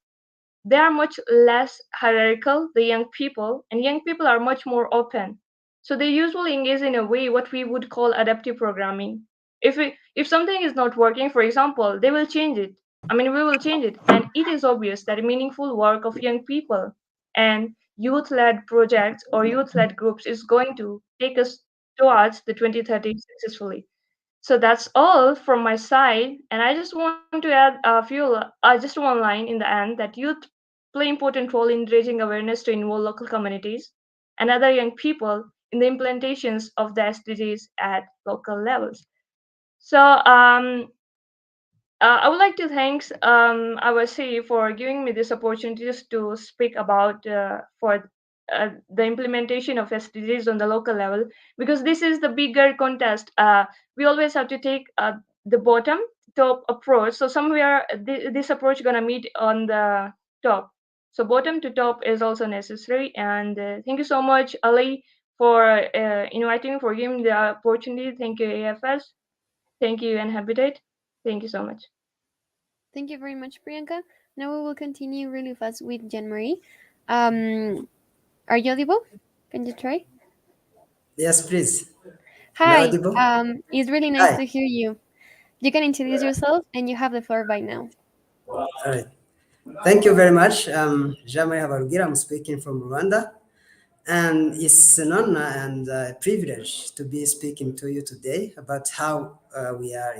they are much less hierarchical, the young people, and young people are much more open. So they usually engage in a way what we would call adaptive programming. If something is not working, for example, they will change it. I mean, we will change it, and it is obvious that meaningful work of young people and youth-led projects or youth-led groups is going to take us towards the 2030 successfully. So that's all from my side, and I just want to add a few, just one line in the end that youth play important role in raising awareness to involve local communities and other young people in the implementations of the SDGs at local levels. So I would like to thank IYC for giving me this opportunity just to speak about for the implementation of SDGs on the local level, because this is the bigger contest. We always have to take the bottom top approach. So somewhere this approach gonna meet on the top. So bottom to top is also necessary. And thank you so much, Ali, for inviting me, for giving me the opportunity. Thank you, AFS. Thank you, and Habitat. Thank you so much. Thank you very much, Priyanka. Now we will continue really fast with Jean Marie. Are you audible? Can you try? Yes, please. Am I Hi. audible? It's really nice Hi. to hear you. You can introduce yourself, and you have the floor by now. All right. Thank you very much. Jean-Marie Habarugira. I'm speaking from Rwanda. And it's an honor and a privilege to be speaking to you today about how we are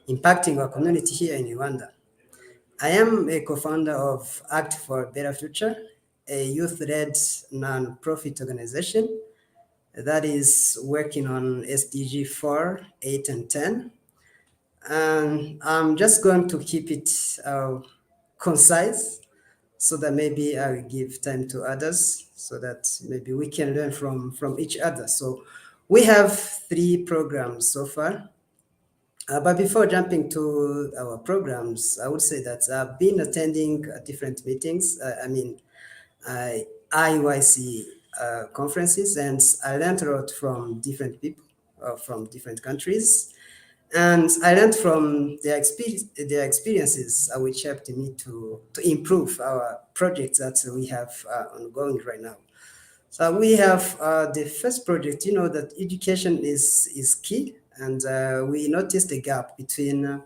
impacting our community here in Rwanda. I am a co-founder of Act for a Better Future, a youth-led non-profit organization that is working on SDG 4, 8, and 10. And I'm just going to keep it concise so that maybe I will give time to others so that maybe we can learn from each other. So we have 3 programs so far. But before jumping to our programs, I would say that I've been attending different meetings. IYC conferences, and I learned a lot from different people from different countries. And I learned from their experiences, which helped me to improve our projects that we have ongoing right now. So we have the first project, that education is key. And we noticed a gap between,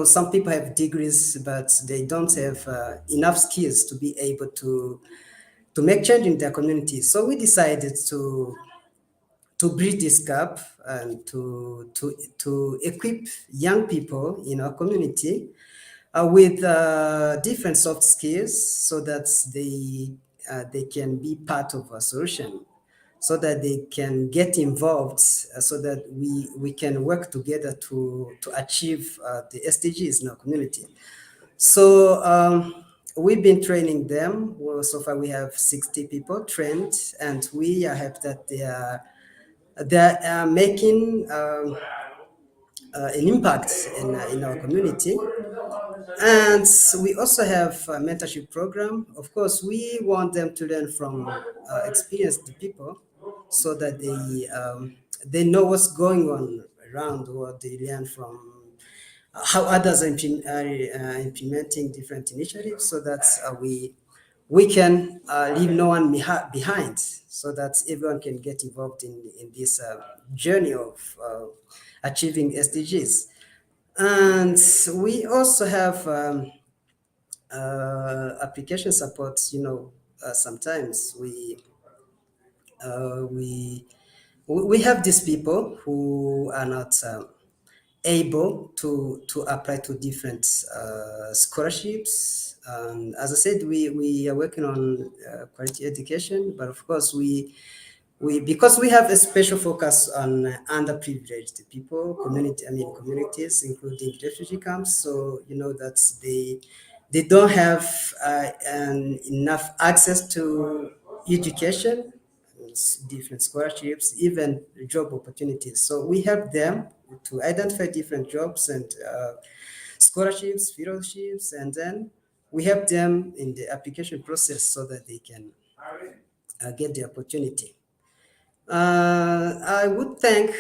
some people have degrees, but they don't have enough skills to be able to make change in their community. So we decided to bridge this gap and to equip young people in our community with different soft skills so that they can be part of a solution, so that they can get involved, so that we can work together to achieve the SDGs in our community. So we've been training them. Well, so far we have 60 people trained, and we are happy that they are making an impact in our community. And we also have a mentorship program. Of course, we want them to learn from experienced people so that they know what's going on around, what they learn from how others are implementing different initiatives, so that we can leave no one behind, so that everyone can get involved in this journey of achieving SDGs. And we also have application support. Sometimes we have these people who are not able to apply to different scholarships. As I said, we are working on quality education, but of course because we have a special focus on underprivileged people, communities, including refugee camps. So that they don't have enough access to education, different scholarships, even job opportunities. So we help them to identify different jobs and scholarships, fellowships, and then we help them in the application process so that they can get the opportunity. I would thank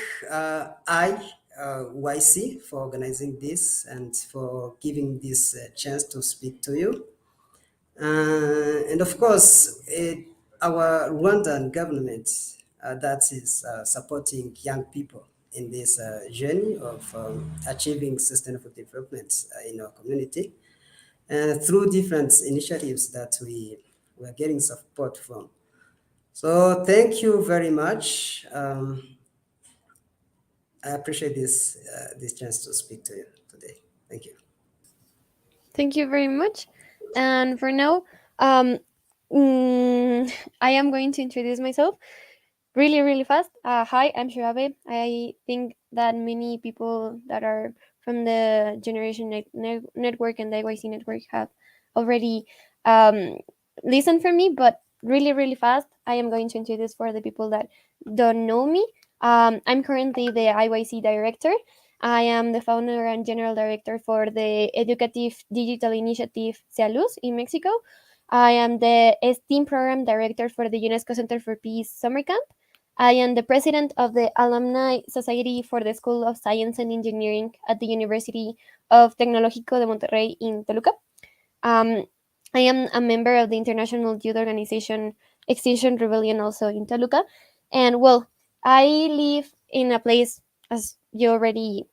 IYC for organizing this and for giving this chance to speak to you. And of course, our Rwandan government that is supporting young people in this journey of achieving sustainable development in our community through different initiatives that we are getting support from. So thank you very much. I appreciate this chance to speak to you today. Thank you. Thank you very much. And for now, um, I am going to introduce myself really, really fast. Hi, I'm Shirabe. I think that many people that are from the Generation Network and the IYC Network have already um, listened from me, but really, really fast, I am going to introduce for the people that don't know me. I'm currently the IYC director. I am the founder and general director for the educative digital initiative CEALUZ in Mexico. I am the STEAM program director for the UNESCO Center for Peace Summer Camp. I am the president of the Alumni Society for the School of Science and Engineering at the University of Tecnológico de Monterrey in Toluca. Um, I am a member of the international youth organization Extinction Rebellion, also in Toluca. And well, I live in a place, as you already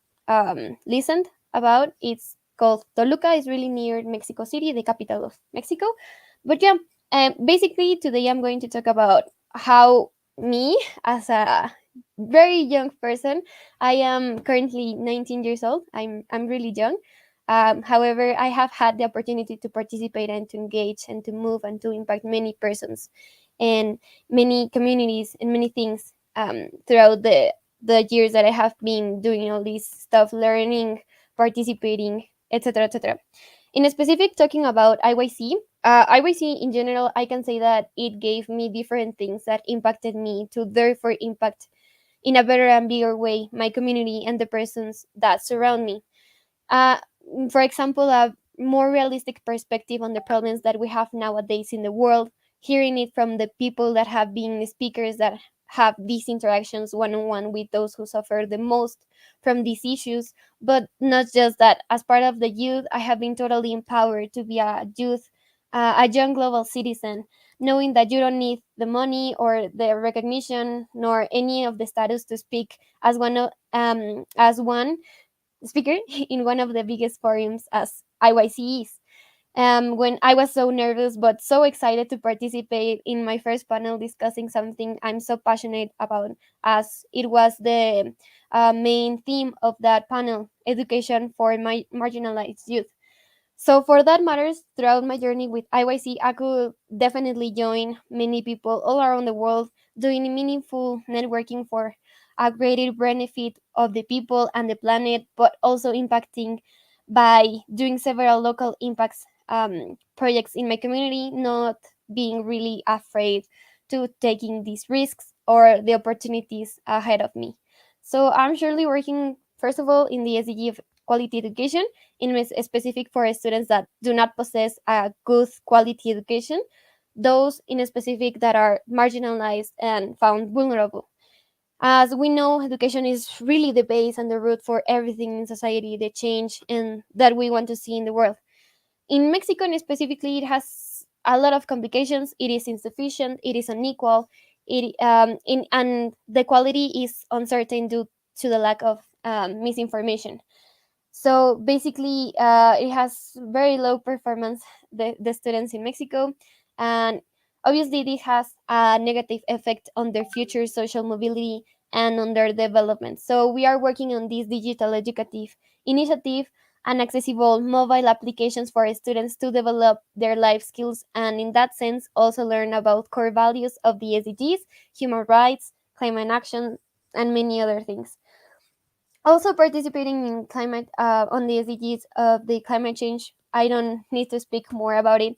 listened about. It's called Toluca. It's really near Mexico City, the capital of Mexico. But yeah, basically today I'm going to talk about how me, as a very young person, I am currently 19 years old. I'm really young. However, I have had the opportunity to participate and to engage and to move and to impact many persons and many communities and many things throughout the years that I have been doing all this stuff, learning, participating, etc., etc. In specific, talking about IYC, IYC in general, I can say that it gave me different things that impacted me to therefore impact in a better and bigger way my community and the persons that surround me. uh, for example, a more realistic perspective on the problems that we have nowadays in the world, hearing it from the people that have been speakers that have these interactions one on one with those who suffer the most from these issues. But not just that, as part of the youth, I have been totally empowered to be a youth, a young global citizen, knowing that you don't need the money or the recognition nor any of the status to speak as one speaker in one of the biggest forums as IYC is. When I was so nervous but so excited to participate in my first panel discussing something I'm so passionate about, as it was the main theme of that panel, education for my marginalized youth. So, for that matters, throughout my journey with IYC, I could definitely join many people all around the world doing meaningful networking for a greater benefit of the people and the planet, but also impacting by doing several local impacts projects in my community, not being really afraid to taking these risks or the opportunities ahead of me. So, I'm surely working, first of all, in the SDG of quality education in specific for students that do not possess a good quality education, those in specific that are marginalized and found vulnerable. As we know, education is really the base and the root for everything in society, the change and that we want to see in the world. In Mexico, and specifically, it has a lot of complications. It is insufficient. It is unequal. And the quality is uncertain due to the lack of misinformation. So basically, it has very low performance, the students in Mexico. And obviously, this has a negative effect on their future social mobility and on their development. So we are working on this digital educative initiative and accessible mobile applications for students to develop their life skills and in that sense also learn about core values of the SDGs, human rights, climate action, and many other things. Also participating in climate on the SDGs of the climate change. I don't need to speak more about it.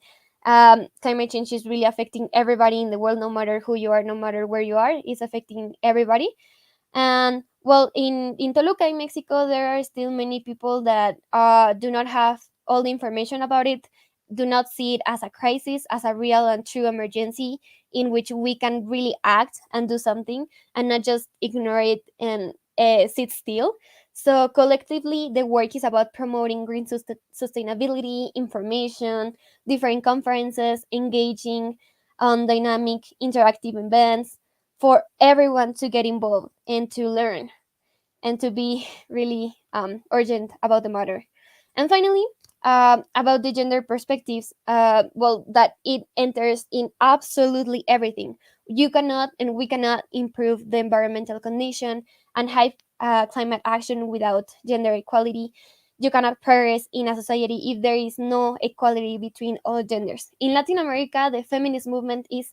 Climate change is really affecting everybody in the world, no matter who you are, no matter where you are. It's affecting everybody. And well, in Toluca, in Mexico, there are still many people that do not have all the information about it, do not see it as a crisis, as a real and true emergency in which we can really act and do something and not just ignore it and sit still. So collectively, the work is about promoting green sustainability, information, different conferences, engaging on dynamic, interactive events for everyone to get involved and to learn and to be really urgent about the matter. And finally, about the gender perspectives, well, that it enters in absolutely everything. You cannot and we cannot improve the environmental condition and high climate action without gender equality. You cannot progress in a society if there is no equality between all genders. In Latin America, the feminist movement is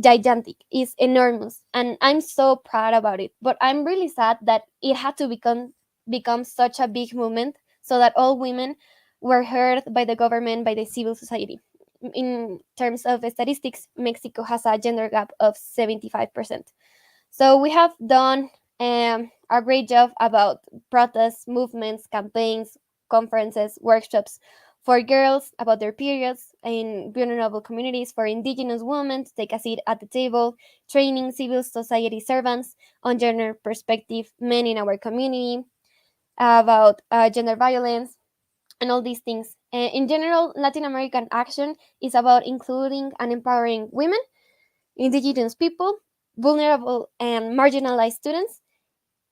gigantic, is enormous, and I'm so proud about it. But I'm really sad that it had to become such a big movement so that all women were heard by the government, by the civil society. In terms of statistics, Mexico has a gender gap of 75%. So we have done a great job about protests, movements, campaigns, conferences, workshops for girls about their periods in vulnerable communities, for indigenous women to take a seat at the table, training civil society servants on gender perspective, men in our community, about gender violence, and all these things. In general, Latin American action is about including and empowering women, indigenous people, vulnerable and marginalized students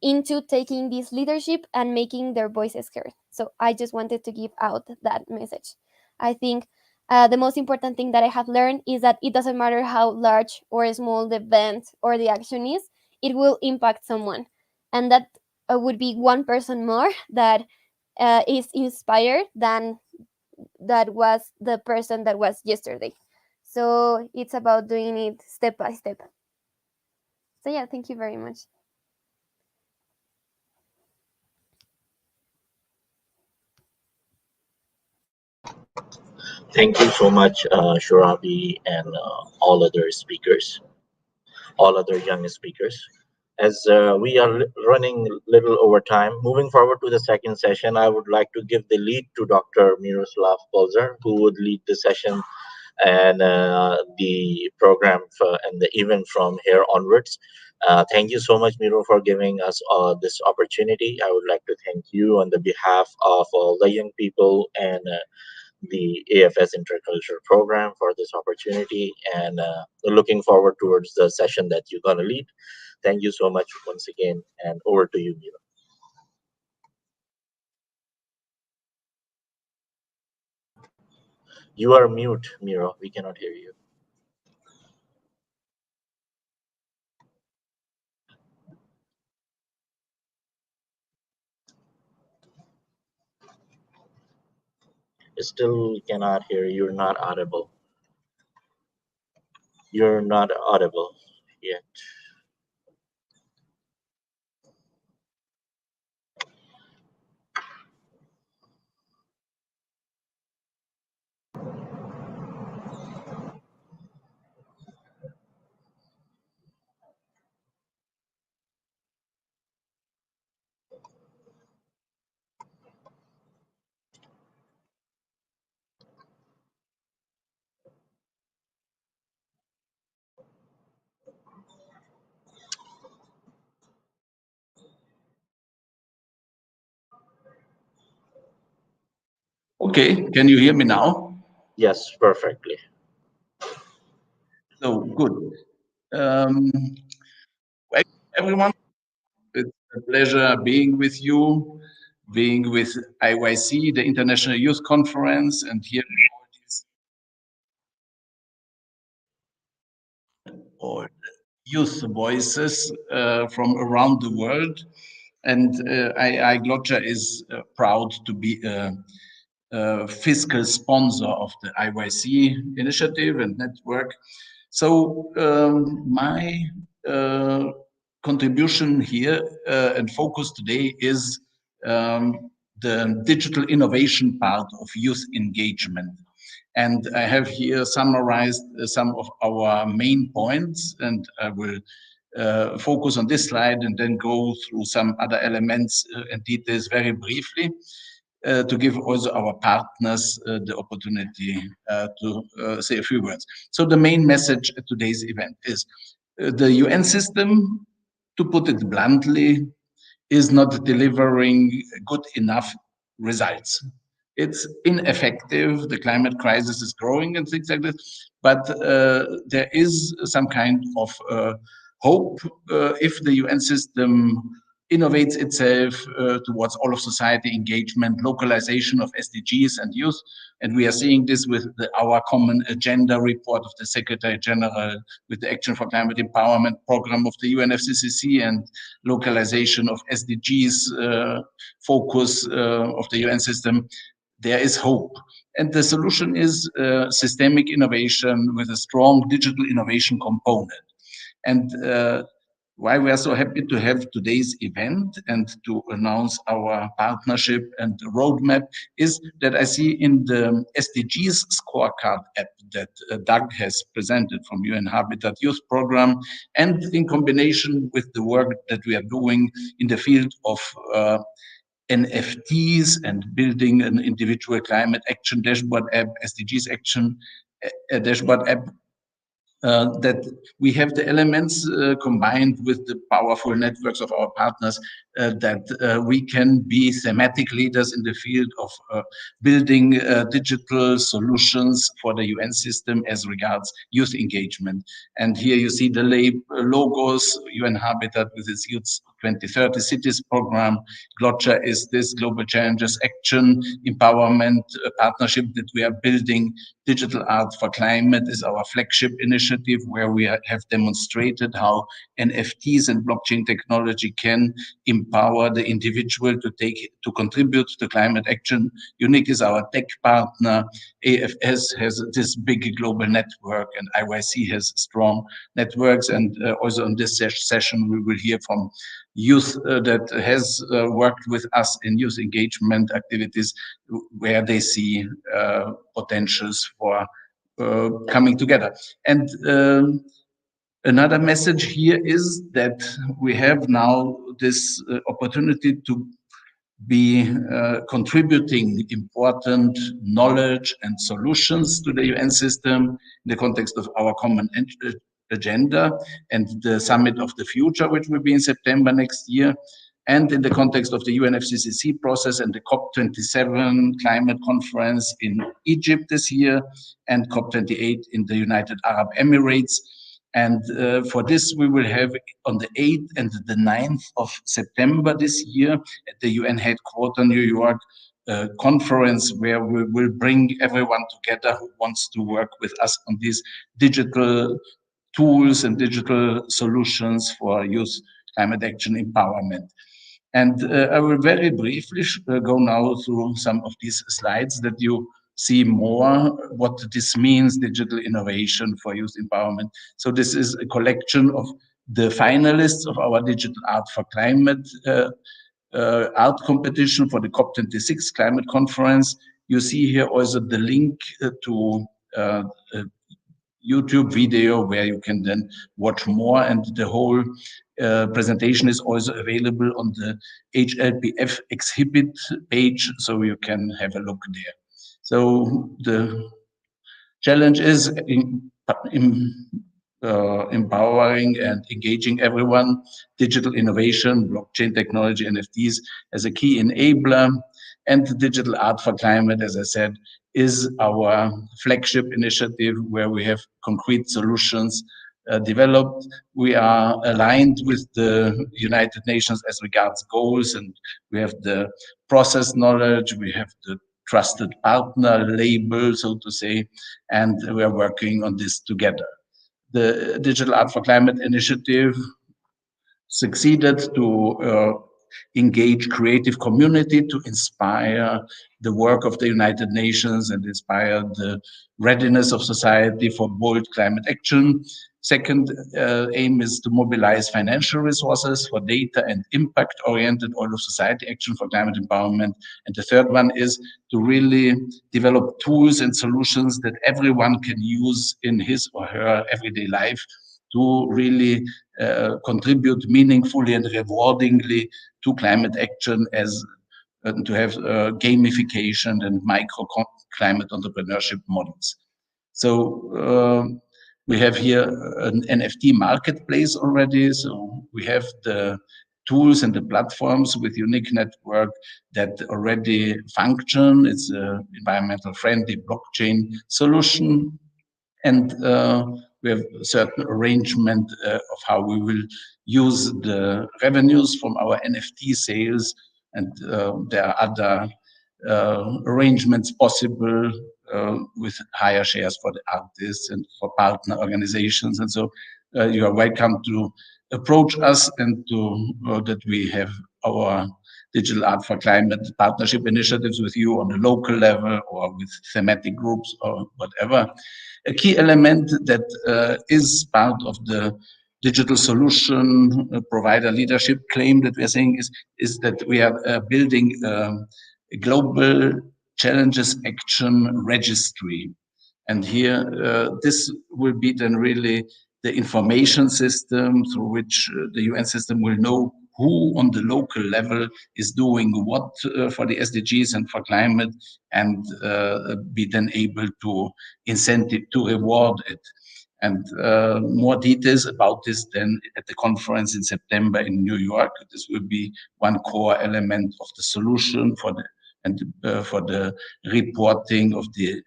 into taking this leadership and making their voices heard. So I just wanted to give out that message. I think the most important thing that I have learned is that it doesn't matter how large or small the event or the action is, it will impact someone. And that would be one person more that is inspired than that was the person that was yesterday. So it's about doing it step by step. So yeah, thank you very much. Thank you so much, Shurabi, and all other speakers, all other young speakers. As we are running little over time, moving forward to the second session, I would like to give the lead to Dr. Miroslav Polzer, who would lead the session and the program and the event from here onwards. Thank you so much, Miro, for giving us this opportunity. I would like to thank you on the behalf of all the young people and the AFS Intercultural Program for this opportunity, and looking forward towards the session that you're going to lead. Thank you so much once again, and over to you, Miro. You are mute, Miro. We cannot hear you. Still cannot hear you. You're not audible. You're not audible yet. Okay, can you hear me now? Yes, perfectly. So good. Everyone, it's a pleasure being with you, being with IYC, the International Youth Conference, and here all youth voices from around the world. And IAAI GloCha is proud to be a fiscal sponsor of the IYC initiative and network. So my contribution here and focus today is the digital innovation part of youth engagement. And I have here summarized some of our main points, and I will focus on this slide and then go through some other elements and details very briefly to give also our partners the opportunity to say a few words. So the main message at today's event is the UN system, to put it bluntly, is not delivering good enough results. It's ineffective. The climate crisis is growing and things like this, but there is some kind of hope if the UN system innovates itself towards all of society engagement, localization of SDGs and youth. And we are seeing this with our common agenda report of the Secretary General, with the Action for Climate Empowerment program of the UNFCCC, and localization of SDGs focus of the UN system. There is hope. And the solution is systemic innovation with a strong digital innovation component. And why we are so happy to have today's event and to announce our partnership and roadmap is that I see in the SDGs scorecard app that Doug has presented from UN Habitat Youth Program, and in combination with the work that we are doing in the field of NFTs and building an individual climate action dashboard app, SDGs action dashboard app, that we have the elements combined with the powerful networks of our partners that we can be thematic leaders in the field of building digital solutions for the UN system as regards youth engagement. And here you see the logos, UN Habitat with its Youth 2030 Cities program. GloCha is this Global Challenges Action Empowerment partnership that we are building. Digital Art for Climate is our flagship initiative, where we have demonstrated how NFTs and blockchain technology can empower the individual to contribute to climate action. UNIC is our tech partner. AFS has this big global network, and IYC has strong networks. And also on this session, we will hear from youth that has worked with us in youth engagement activities, where they see potentials for coming together. And another message here is that we have now this opportunity to be contributing important knowledge and solutions to the UN system in the context of our common agenda and the Summit of the Future, which will be in September next year, and in the context of the UNFCCC process and the COP27 climate conference in Egypt this year, and COP28 in the United Arab Emirates. And for this, we will have on the 8th and the 9th of September this year at the UN headquarters, New York, conference where we will bring everyone together who wants to work with us on these digital tools and digital solutions for youth climate action empowerment. And I will very briefly go now through some of these slides that you see more what this means, digital innovation for youth empowerment. So this is a collection of the finalists of our Digital Art for Climate art competition for the COP26 climate conference. You see here also the link to YouTube video where you can then watch more, and the whole presentation is also available on the HLPF exhibit page, so you can have a look there. So the challenge is empowering and engaging everyone, digital innovation, blockchain technology, NFTs as a key enabler, and Digital Art for Climate, as I said, is our flagship initiative where we have concrete solutions developed. We are aligned with the United Nations as regards goals, and we have the process knowledge, we have the trusted partner label, so to say, and we are working on this together. The Digital Art for Climate initiative succeeded to engage creative community to inspire the work of the United Nations and inspire the readiness of society for bold climate action. Second aim is to mobilize financial resources for data and impact-oriented all of society action for climate empowerment. And the third one is to really develop tools and solutions that everyone can use in his or her everyday life to really contribute meaningfully and rewardingly to climate action, as to have gamification and micro climate entrepreneurship models. So we have here an NFT marketplace already. So we have the tools and the platforms with unique network that already function. It's an environmental friendly blockchain solution. And we have a certain arrangement of how we will use the revenues from our NFT sales. And there are other arrangements possible with higher shares for the artists and for partner organizations. And so you are welcome to approach us and to that we have our digital art for climate partnership initiatives with you on the local level or with thematic groups or whatever. A key element that is part of the digital solution provider leadership claim that we are saying is that we are building a global challenges action registry. And here, this will be then really the information system through which the UN system will know who on the local level is doing what for the SDGs and for climate, and be then able to incentive to reward it. And more details about this then at the conference in September in New York. This will be one core element of the solution for the reporting of the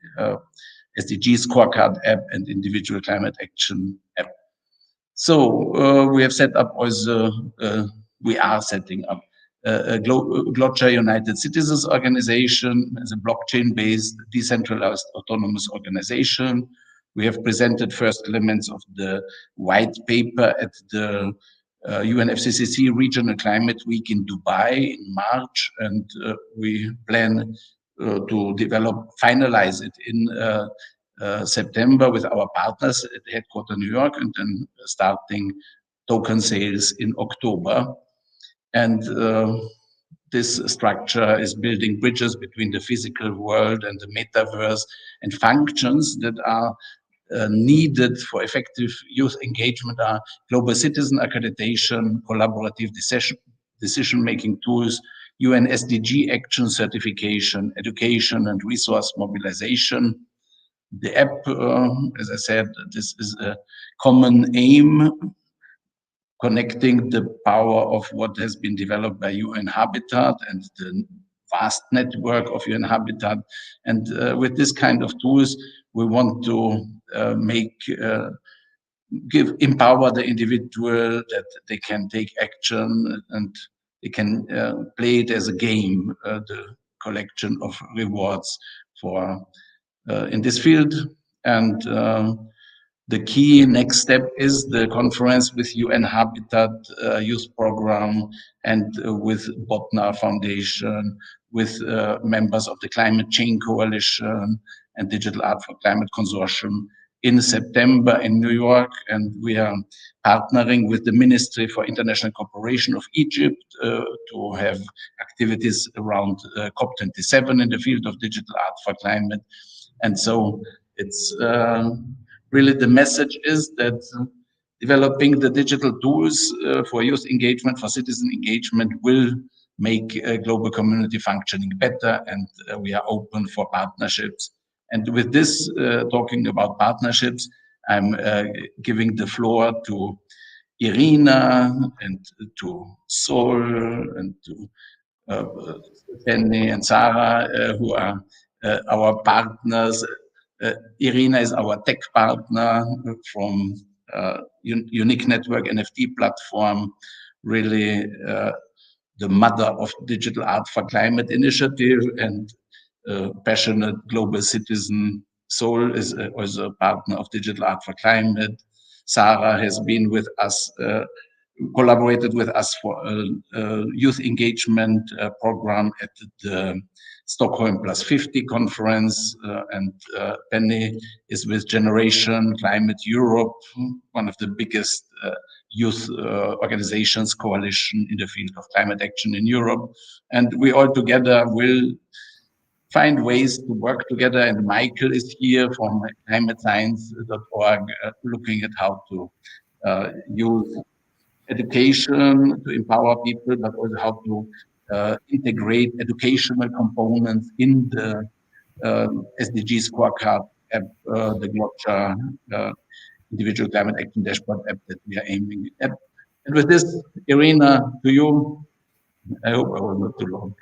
SDG scorecard app and individual climate action app. So we have set up also, we are setting up a GloCha United Citizens Organization as a blockchain-based decentralized autonomous organization. We have presented first elements of the white paper at the UNFCCC Regional Climate Week in Dubai in March, and we plan to finalize it in September with our partners at the headquarters New York, and then starting token sales in October. And this structure is building bridges between the physical world and the metaverse, and functions that are needed for effective youth engagement are global citizen accreditation, collaborative decision-making tools, UN SDG Action certification, education and resource mobilization. The app, as I said, this is a common aim, connecting the power of what has been developed by UN Habitat and the vast network of UN Habitat. And with this kind of tools, we want to empower the individual that they can take action and they can play it as a game, the collection of rewards for in this field. And the key next step is the conference with UN Habitat Youth Program and with Botnar Foundation, with members of the Climate Change Coalition and Digital Art for Climate Consortium in September in New York. And we are partnering with the Ministry for International Cooperation of Egypt to have activities around COP27 in the field of digital art for climate. And so it's really the message is that developing the digital tools for youth engagement, for citizen engagement will make global community functioning better, and we are open for partnerships. And with this, talking about partnerships, I'm giving the floor to Irina and to Sol and to Penny and Sarah, who are our partners. Irina is our tech partner from Unique Network NFT platform, really the mother of Digital Art for Climate initiative, and passionate global citizen. Sol is also a partner of Digital Art for Climate. Sarah has been with us, collaborated with us for a youth engagement program at the Stockholm Plus 50 conference, and Penny is with Generation Climate Europe, one of the biggest youth organizations coalition in the field of climate action in Europe. And we all together will find ways to work together. And Michael is here from climatescience.org, looking at how to use education to empower people, but also how to integrate educational components in the SDG scorecard app, the GloCha individual climate action dashboard app that we are aiming at. And with this, Irina, to you. I hope I was not too long.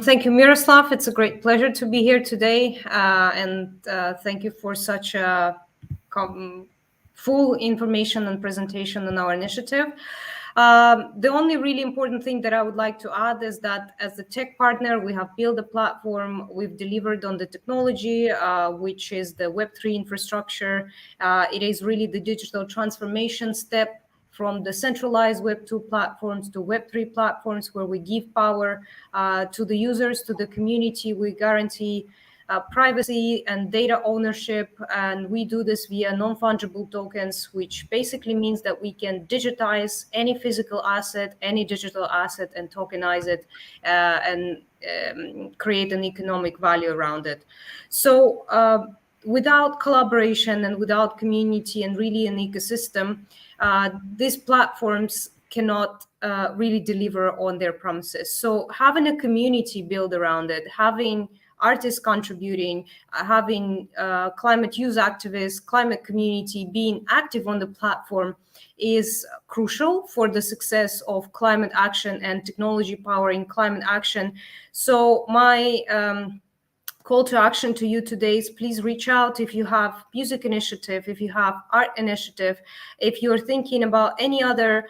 Thank you, Miroslav. It's a great pleasure to be here today, and thank you for such a full information and presentation on our initiative. The only really important thing that I would like to add is that as a tech partner, we have built a platform, we've delivered on the technology, which is the Web3 infrastructure. It is really the digital transformation step from the centralized Web2 platforms to Web3 platforms, where we give power to the users, to the community. We guarantee privacy and data ownership, and we do this via non-fungible tokens, which basically means that we can digitize any physical asset, any digital asset, and tokenize it and create an economic value around it. So without collaboration and without community and really an ecosystem, these platforms cannot really deliver on their promises. So having a community built around it, having artists contributing, having climate use activists, climate community being active on the platform is crucial for the success of climate action and technology powering climate action. So my call to action to you today is please reach out if you have music initiative, if you have art initiative, if you're thinking about any other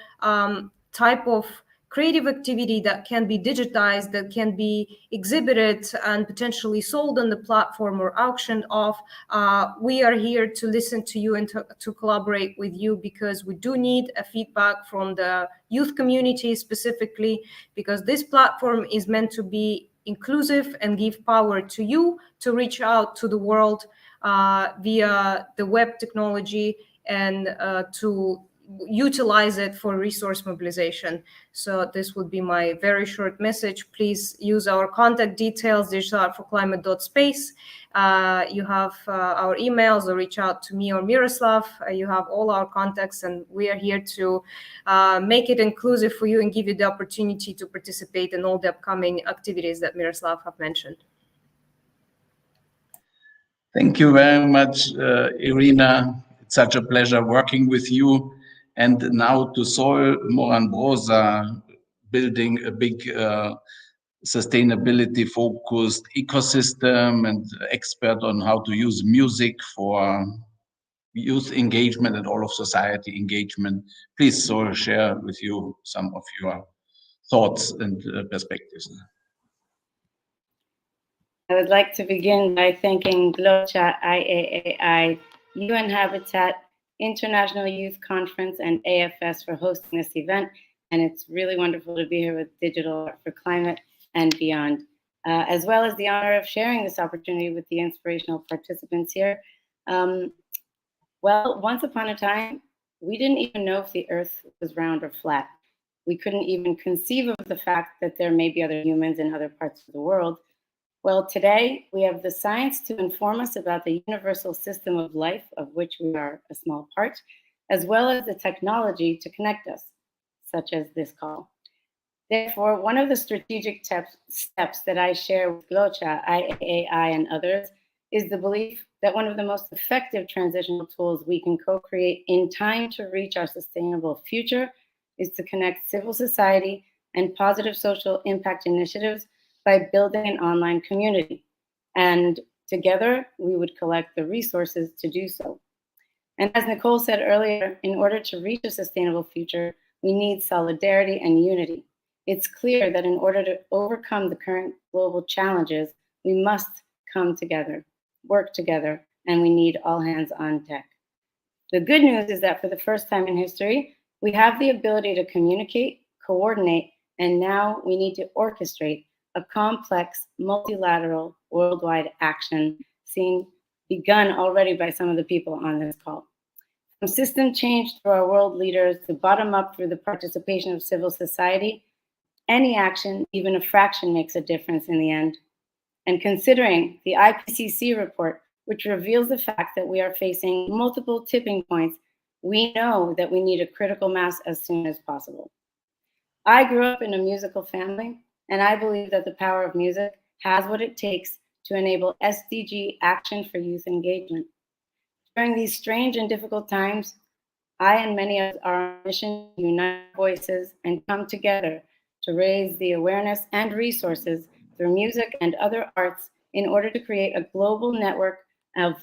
type of creative activity that can be digitized, that can be exhibited and potentially sold on the platform or auctioned off. We are here to listen to you and to collaborate with you, because we do need a feedback from the youth community specifically, because this platform is meant to be inclusive and give power to you to reach out to the world via the web technology and to utilize it for resource mobilization. So this would be my very short message. Please use our contact details, digitalforclimate.space. You have our emails, or reach out to me or Miroslav. You have all our contacts, and we are here to make it inclusive for you and give you the opportunity to participate in all the upcoming activities that Miroslav have mentioned. Thank you very much, Irina. It's such a pleasure working with you. And now to Sol Moranbrosa, building a big sustainability-focused ecosystem and expert on how to use music for youth engagement and all of society engagement. Please, Sol, share with you some of your thoughts and perspectives. I would like to begin by thanking GloCha, IAAI, UN Habitat, International Youth Conference, and AFS for hosting this event. And it's really wonderful to be here with Digital Art for Climate and beyond, as well as the honor of sharing this opportunity with the inspirational participants here. Well, once upon a time, we didn't even know if the earth was round or flat. We couldn't even conceive of the fact that there may be other humans in other parts of the world. Well, today we have the science to inform us about the universal system of life, of which we are a small part, as well as the technology to connect us, such as this call. Therefore, one of the strategic steps that I share with GloCha, IAAI, and others is the belief that one of the most effective transitional tools we can co-create in time to reach our sustainable future is to connect civil society and positive social impact initiatives by building an online community. And together, we would collect the resources to do so. And as Nicole said earlier, in order to reach a sustainable future, we need solidarity and unity. It's clear that in order to overcome the current global challenges, we must come together, work together, and we need all hands on deck. The good news is that for the first time in history, we have the ability to communicate, coordinate, and now we need to orchestrate a complex, multilateral, worldwide action begun already by some of the people on this call. From system change through our world leaders to bottom up through the participation of civil society, any action, even a fraction, makes a difference in the end. And considering the IPCC report, which reveals the fact that we are facing multiple tipping points, we know that we need a critical mass as soon as possible. I grew up in a musical family, and I believe that the power of music has what it takes to enable SDG action for youth engagement. During these strange and difficult times, I and many others are on a mission to unite voices and come together to raise the awareness and resources through music and other arts in order to create a global network of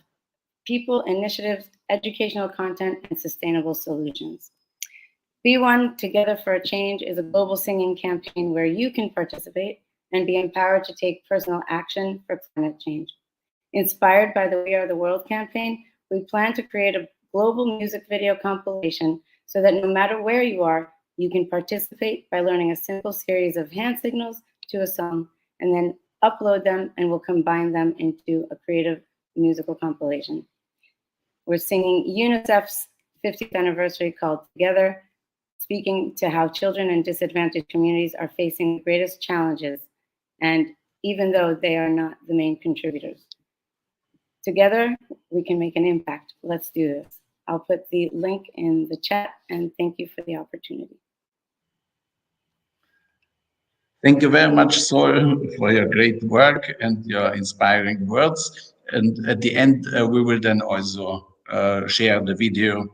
people, initiatives, educational content, and sustainable solutions. Be One Together for a Change is a global singing campaign where you can participate and be empowered to take personal action for climate change. Inspired by the We Are the World campaign, we plan to create a global music video compilation so that no matter where you are, you can participate by learning a simple series of hand signals to a song and then upload them, and we'll combine them into a creative musical compilation. We're singing UNICEF's 50th anniversary called Together, speaking to how children in disadvantaged communities are facing the greatest challenges, and even though they are not the main contributors. Together, we can make an impact. Let's do this. I'll put the link in the chat, and thank you for the opportunity. Thank you very much, Sol, for your great work and your inspiring words. And at the end, we will then also share the video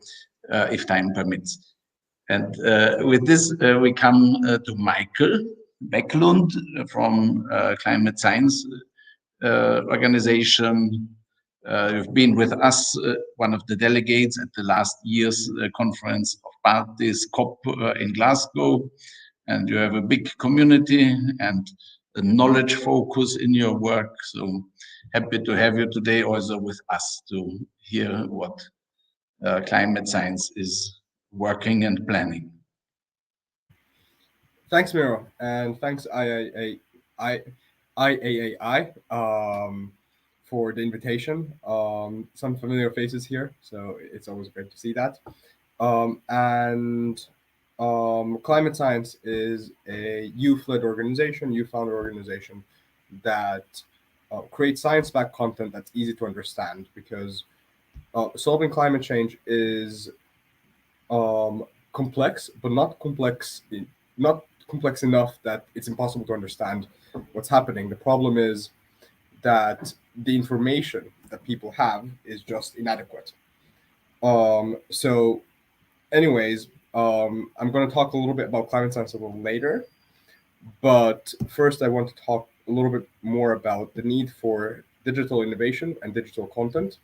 if time permits. And with this, we come to Michael Backlund from Climate Science Organization. You've been with us, one of the delegates at the last year's conference of parties, COP in Glasgow. And you have a big community and a knowledge focus in your work. So happy to have you today also with us to hear what climate science is working and planning. Thanks, Miro, and thanks IAAI for the invitation. Some familiar faces here, so it's always great to see that. Climate Science is a youth-led organization, youth-founded organization that creates science-backed content that's easy to understand, because solving climate change is complex, but not complex enough that it's impossible to understand what's happening. The problem is that the information that people have is just inadequate. So anyways, I'm going to talk a little bit about climate science a little later, but first I want to talk a little bit more about the need for digital innovation and digital content.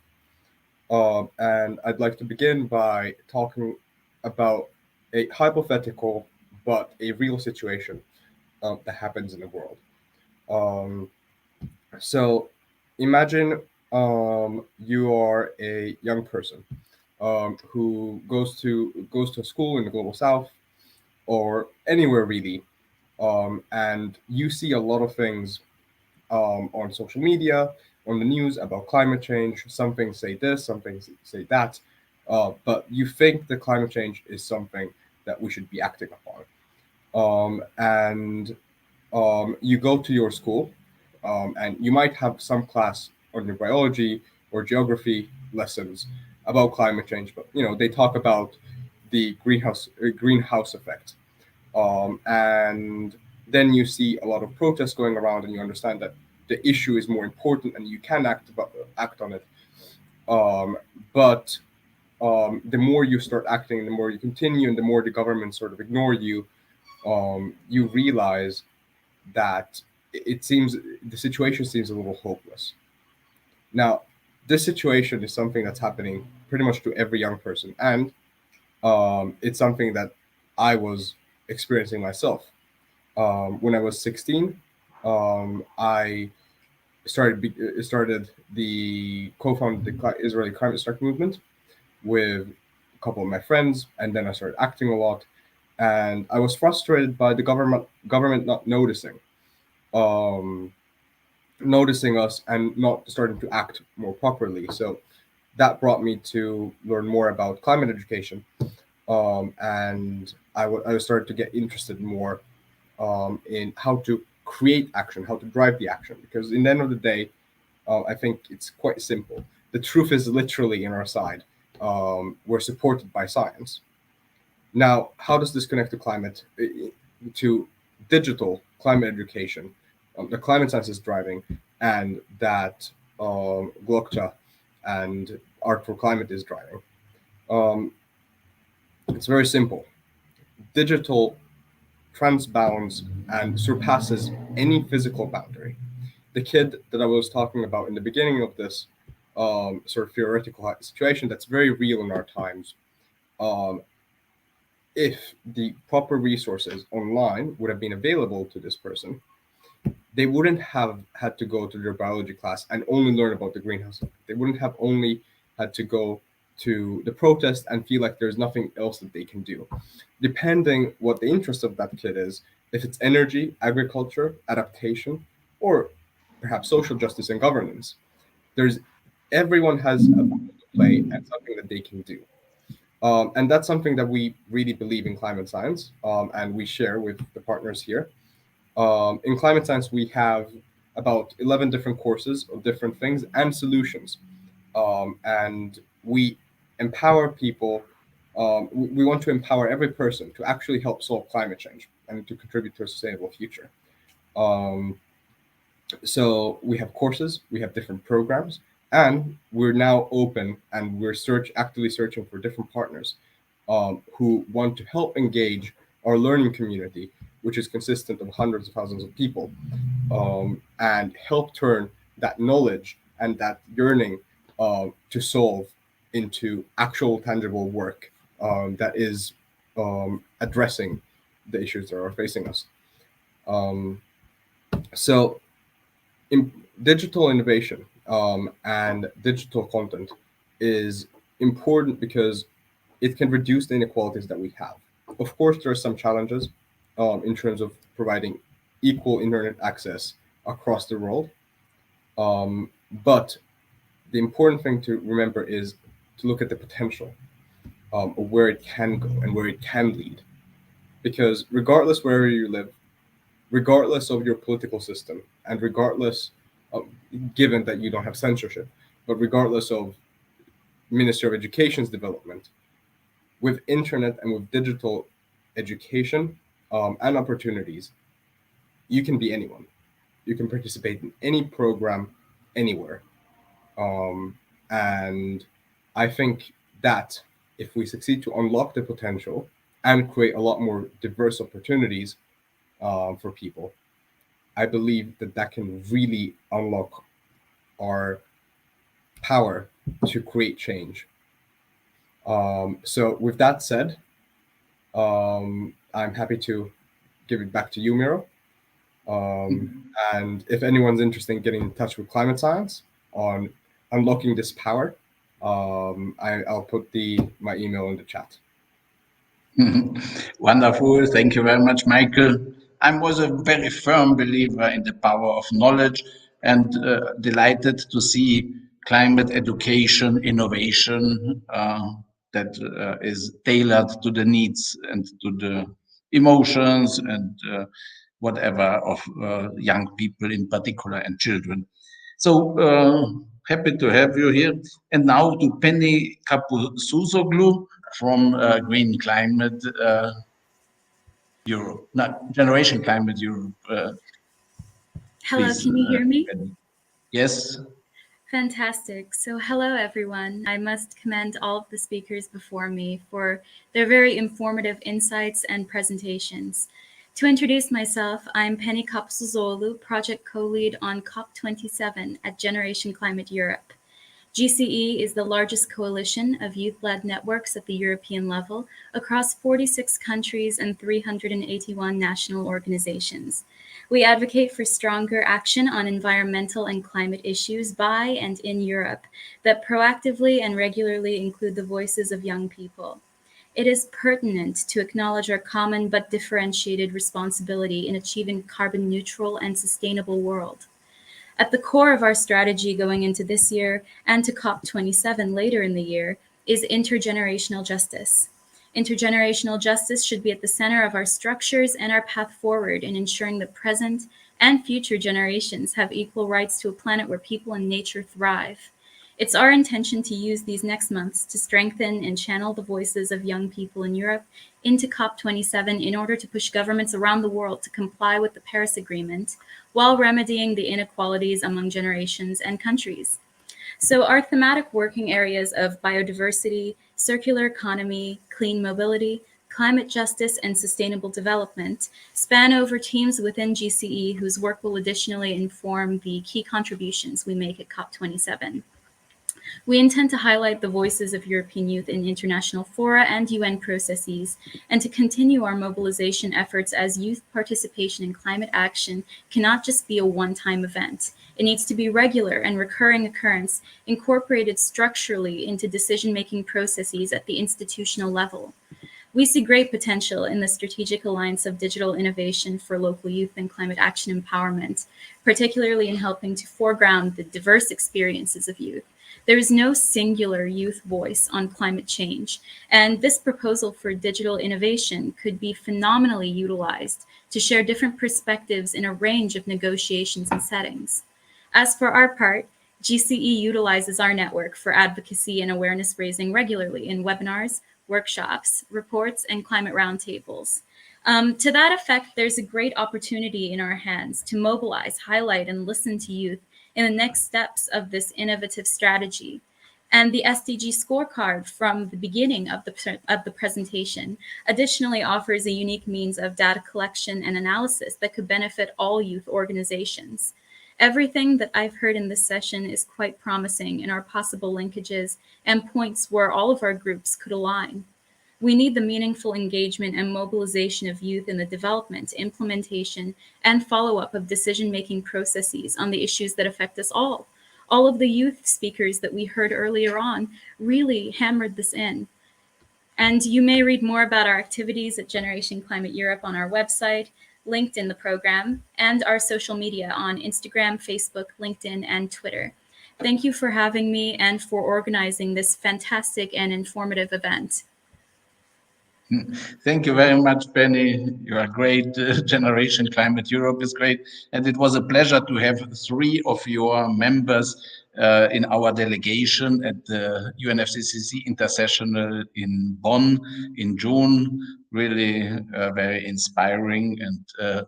And I'd like to begin by talking about a hypothetical but a real situation that happens in the world. So imagine you are a young person who goes to a school in the global south or anywhere really, and you see a lot of things on social media, on the news about climate change. Some things say this, some things say that, but you think that climate change is something that we should be acting upon. You go to your school, and you might have some class on your biology or geography lessons about climate change, but they talk about the greenhouse effect, and then you see a lot of protests going around, and you understand that the issue is more important and you can act on it. But the more you start acting, the more you continue, and the more the government sort of ignore you, you realize that it seems the situation seems a little hopeless. Now, this situation is something that's happening pretty much to every young person, and it's something that I was experiencing myself. When I was 16, I co-founded the Israeli climate strike movement with a couple of my friends, and then I started acting a lot, and I was frustrated by the government not noticing us and not starting to act more properly. So that brought me to learn more about climate education, and I started to get interested more in how to create action, how to drive the action, because in the end of the day, I think it's quite simple. The truth is literally in our side. We're supported by science. Now, how does this connect to digital climate education? The climate science is driving, and that GloCha and Art for Climate is driving. It's very simple. Digital transbounds and surpasses any physical boundary. The kid that I was talking about in the beginning of this sort of theoretical situation that's very real in our times, if the proper resources online would have been available to this person, they wouldn't have had to go to their biology class and only learn about the greenhouse effect. They wouldn't have only had to go to the protest and feel like there's nothing else that they can do. Depending what the interest of that kid is, if it's energy, agriculture, adaptation, or perhaps social justice and governance, everyone has a role to play and something that they can do. And that's something that we really believe in climate science, and we share with the partners here. In climate science, we have about 11 different courses of different things and solutions. And we empower people. We want to empower every person to actually help solve climate change and to contribute to a sustainable future. So we have courses, we have different programs, and we're now open and we're actively searching for different partners who want to help engage our learning community, which is consistent of hundreds of thousands of people, and help turn that knowledge and that yearning to solve into actual tangible work that is addressing the issues that are facing us. So digital innovation and digital content is important because it can reduce the inequalities that we have. Of course, there are some challenges in terms of providing equal internet access across the world. But the important thing to remember is to look at the potential of where it can go and where it can lead. Because regardless wherever you live, regardless of your political system, and regardless of, given that you don't have censorship, but regardless of Ministry of Education's development, with internet and with digital education and opportunities, you can be anyone. You can participate in any program anywhere. And I think that if we succeed to unlock the potential and create a lot more diverse opportunities for people, I believe that that can really unlock our power to create change. So with that said, I'm happy to give it back to you, Miro. And if anyone's interested in getting in touch with climate science on unlocking this power, I'll put my email in the chat. Wonderful. Thank you very much, Michael. I was a very firm believer in the power of knowledge and delighted to see climate education innovation that is tailored to the needs and to the emotions and whatever of young people in particular and children. So happy to have you here. And now to Penny Kapusuzoglu from Green Climate Europe, not Generation Climate Europe. Hello, Please, can you hear me? Yes. Fantastic. So hello, everyone. I must commend all of the speakers before me for their very informative insights and presentations. To introduce myself, I'm Penny Kapsuzoglu, project co-lead on COP27 at Generation Climate Europe. GCE is the largest coalition of youth-led networks at the European level across 46 countries and 381 national organizations. We advocate for stronger action on environmental and climate issues by and in Europe that proactively and regularly include the voices of young people. It is pertinent to acknowledge our common but differentiated responsibility in achieving a carbon neutral and sustainable world. At the core of our strategy going into this year and to COP27 later in the year is intergenerational justice. Intergenerational justice should be at the center of our structures and our path forward in ensuring that present and future generations have equal rights to a planet where people and nature thrive. It's our intention to use these next months to strengthen and channel the voices of young people in Europe into COP27 in order to push governments around the world to comply with the Paris Agreement while remedying the inequalities among generations and countries. So our thematic working areas of biodiversity, circular economy, clean mobility, climate justice, and sustainable development span over teams within GCE whose work will additionally inform the key contributions we make at COP27. We intend to highlight the voices of European youth in international fora and UN processes, and to continue our mobilization efforts as youth participation in climate action cannot just be a one-time event. It needs to be regular and recurring occurrence, incorporated structurally into decision-making processes at the institutional level. We see great potential in the strategic alliance of digital innovation for local youth and climate action empowerment, particularly in helping to foreground the diverse experiences of youth. There is no singular youth voice on climate change, and this proposal for digital innovation could be phenomenally utilized to share different perspectives in a range of negotiations and settings. As for our part, GCE utilizes our network for advocacy and awareness raising regularly in webinars, workshops, reports, and climate roundtables. To that effect, there's a great opportunity in our hands to mobilize, highlight, and listen to youth in the next steps of this innovative strategy. And the SDG scorecard from the beginning of the presentation additionally offers a unique means of data collection and analysis that could benefit all youth organizations. Everything that I've heard in this session is quite promising and are possible linkages and points where all of our groups could align. We need the meaningful engagement and mobilization of youth in the development, implementation, and follow-up of decision-making processes on the issues that affect us all. All of the youth speakers that we heard earlier on really hammered this in. And you may read more about our activities at Generation Climate Europe on our website, linked in the program, and our social media on Instagram, Facebook, LinkedIn, and Twitter. Thank you for having me and for organizing this fantastic and informative event. Thank you very much, Penny. You are great. Generation Climate Europe is great. And it was a pleasure to have 3 of your members in our delegation at the UNFCCC Intersessional in Bonn in June. Really very inspiring and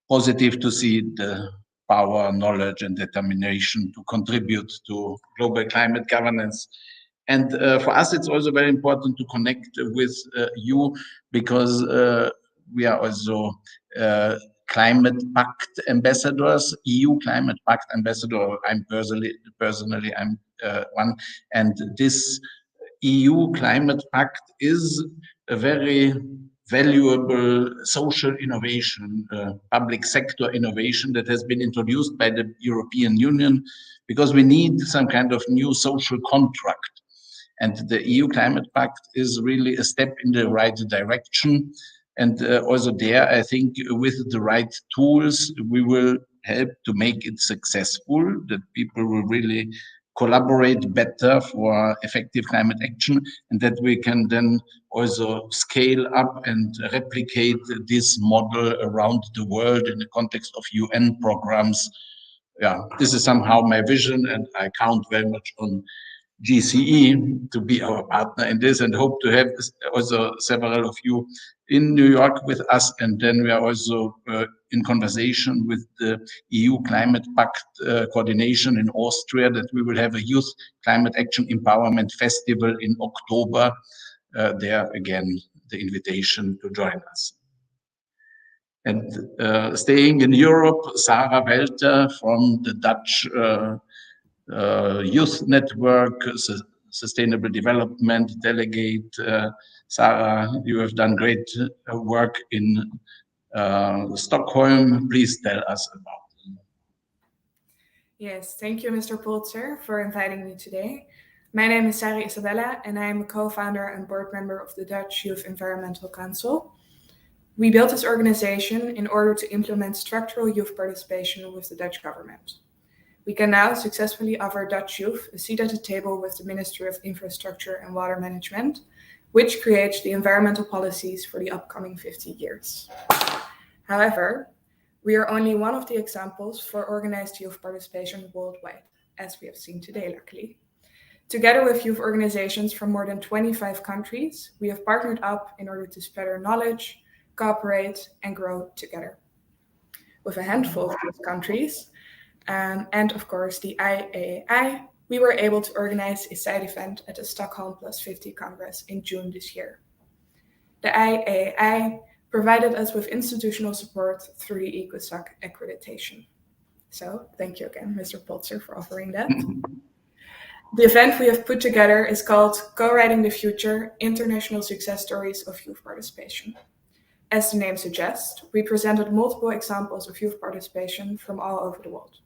positive to see the power, knowledge, and determination to contribute to global climate governance. And for us, it's also very important to connect with you because we are also Climate Pact ambassadors, EU Climate Pact ambassador. I'm personally I'm one. And this EU Climate Pact is a very valuable social innovation, public sector innovation that has been introduced by the European Union because we need some kind of new social contract. And the EU Climate Pact is really a step in the right direction. And also there, I think with the right tools, we will help to make it successful, that people will really collaborate better for effective climate action, and that we can then also scale up and replicate this model around the world in the context of UN programs. Yeah, this is somehow my vision, and I count very much on GCE to be our partner in this, and hope to have also several of you in New York with us. And then we are also in conversation with the EU Climate Pact coordination in Austria, that we will have a Youth Climate Action Empowerment Festival in October. There again, the invitation to join us. And staying in Europe, Sarah Welter from the Dutch Youth Network, Sustainable Development Delegate. Sarah, you have done great work in Stockholm. Please tell us about it. Yes, thank you, Mr. Polzer, for inviting me today. My name is Sarah Isabella, and I am a co-founder and board member of the Dutch Youth Environmental Council. We built this organization in order to implement structural youth participation with the Dutch government. We can now successfully offer Dutch youth a seat at the table with the Ministry of Infrastructure and Water Management, which creates the environmental policies for the upcoming 50 years. However, we are only one of the examples for organized youth participation worldwide, as we have seen today, luckily. Together with youth organizations from more than 25 countries, we have partnered up in order to spread our knowledge, cooperate, and grow together. With a handful of youth countries, and of course the IAAI, we were able to organize a side event at the Stockholm Plus 50 Congress in June this year. The IAAI provided us with institutional support through the ECOSOC accreditation. So thank you again, Mr. Polzer, for offering that. The event we have put together is called Co-Writing the Future, International Success Stories of Youth Participation. As the name suggests, we presented multiple examples of youth participation from all over the world.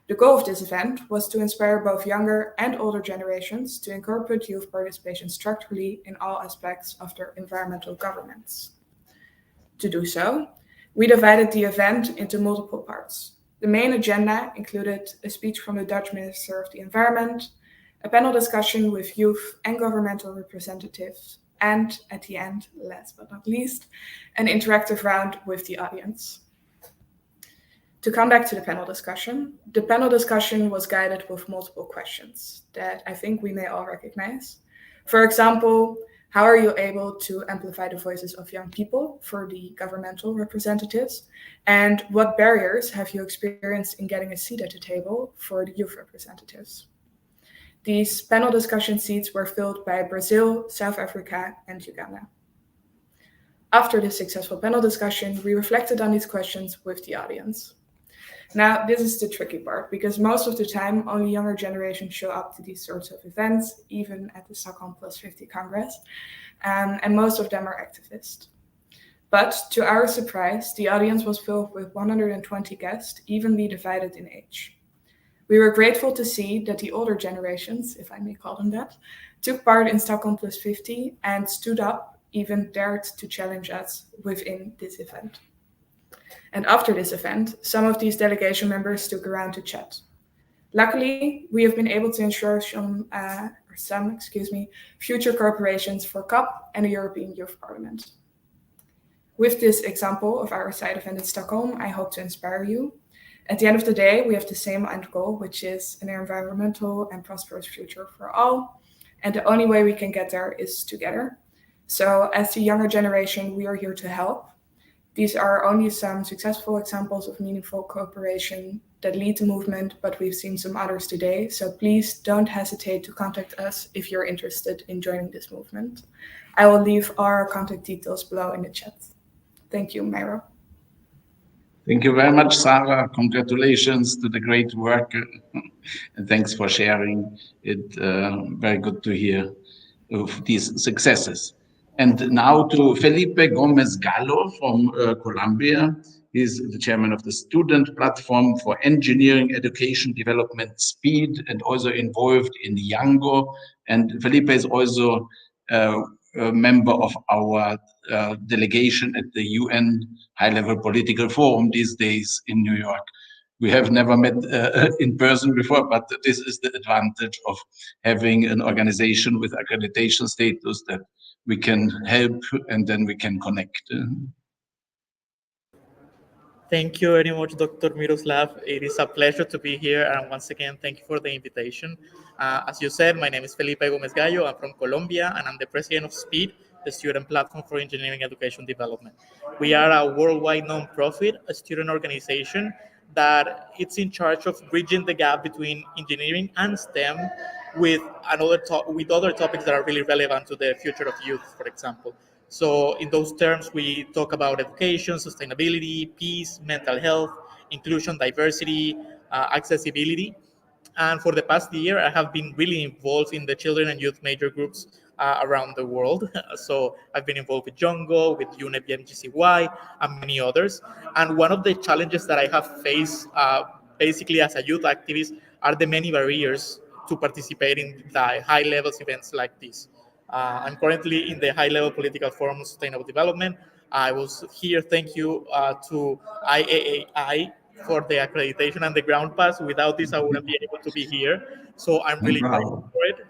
The goal of this event was to inspire both younger and older generations to incorporate youth participation structurally in all aspects of their environmental governance. To do so, we divided the event into multiple parts. The main agenda included a speech from the Dutch Minister of the Environment, a panel discussion with youth and governmental representatives, and at the end, last but not least, an interactive round with the audience. To come back to the panel discussion was guided with multiple questions that I think we may all recognize. For example, how are you able to amplify the voices of young people for the governmental representatives? And what barriers have you experienced in getting a seat at the table for the youth representatives? These panel discussion seats were filled by Brazil, South Africa, and Uganda. After this successful panel discussion, we reflected on these questions with the audience. Now, this is the tricky part, because most of the time, only younger generations show up to these sorts of events, even at the Stockholm Plus 50 Congress, and most of them are activists. But to our surprise, the audience was filled with 120 guests, evenly divided in age. We were grateful to see that the older generations, if I may call them that, took part in Stockholm Plus 50 and stood up, even dared to challenge us within this event. And after this event, some of these delegation members stuck around to chat. Luckily, we have been able to ensure some future cooperations for COP and the European Youth Parliament. With this example of our side event in Stockholm, I hope to inspire you. At the end of the day, we have the same end goal, which is an environmental and prosperous future for all. And the only way we can get there is together. So as the younger generation, we are here to help. These are only some successful examples of meaningful cooperation that lead the movement, but we've seen some others today. So please don't hesitate to contact us if you're interested in joining this movement. I will leave our contact details below in the chat. Thank you, Myro. Thank you very much, Sarah. Congratulations to the great work. And thanks for sharing it. Very good to hear of these successes. And now to Felipe Gomez Gallo from Colombia. He's the chairman of the Student Platform for Engineering Education Development Speed and also involved in Yango. And Felipe is also a member of our delegation at the UN High-Level Political Forum these days in New York. We have never met in person before, but this is the advantage of having an organization with accreditation status that we can help and then we can connect. Thank you very much, Dr. Miroslav. It is a pleasure to be here. And once again, thank you for the invitation. As you said, my name is Felipe Gomez Gallo. I'm from Colombia, and I'm the president of SPEED, the Student Platform for Engineering Education Development. We are a worldwide nonprofit, a student organization that it's in charge of bridging the gap between engineering and STEM with other topics that are really relevant to the future of youth, for example. So in those terms, we talk about education, sustainability, peace, mental health, inclusion, diversity, accessibility. And for the past year, I have been really involved in the children and youth major groups around the world. So I've been involved with Jongo, with UNEP MGCY, and many others. And one of the challenges that I have faced basically as a youth activist are the many barriers to participate in the high levels events like this. I'm currently in the high-level political forum on sustainable development. I was here, thank you to IAAI for the accreditation and the ground pass. Without this, I wouldn't be able to be here. So I'm really grateful for it.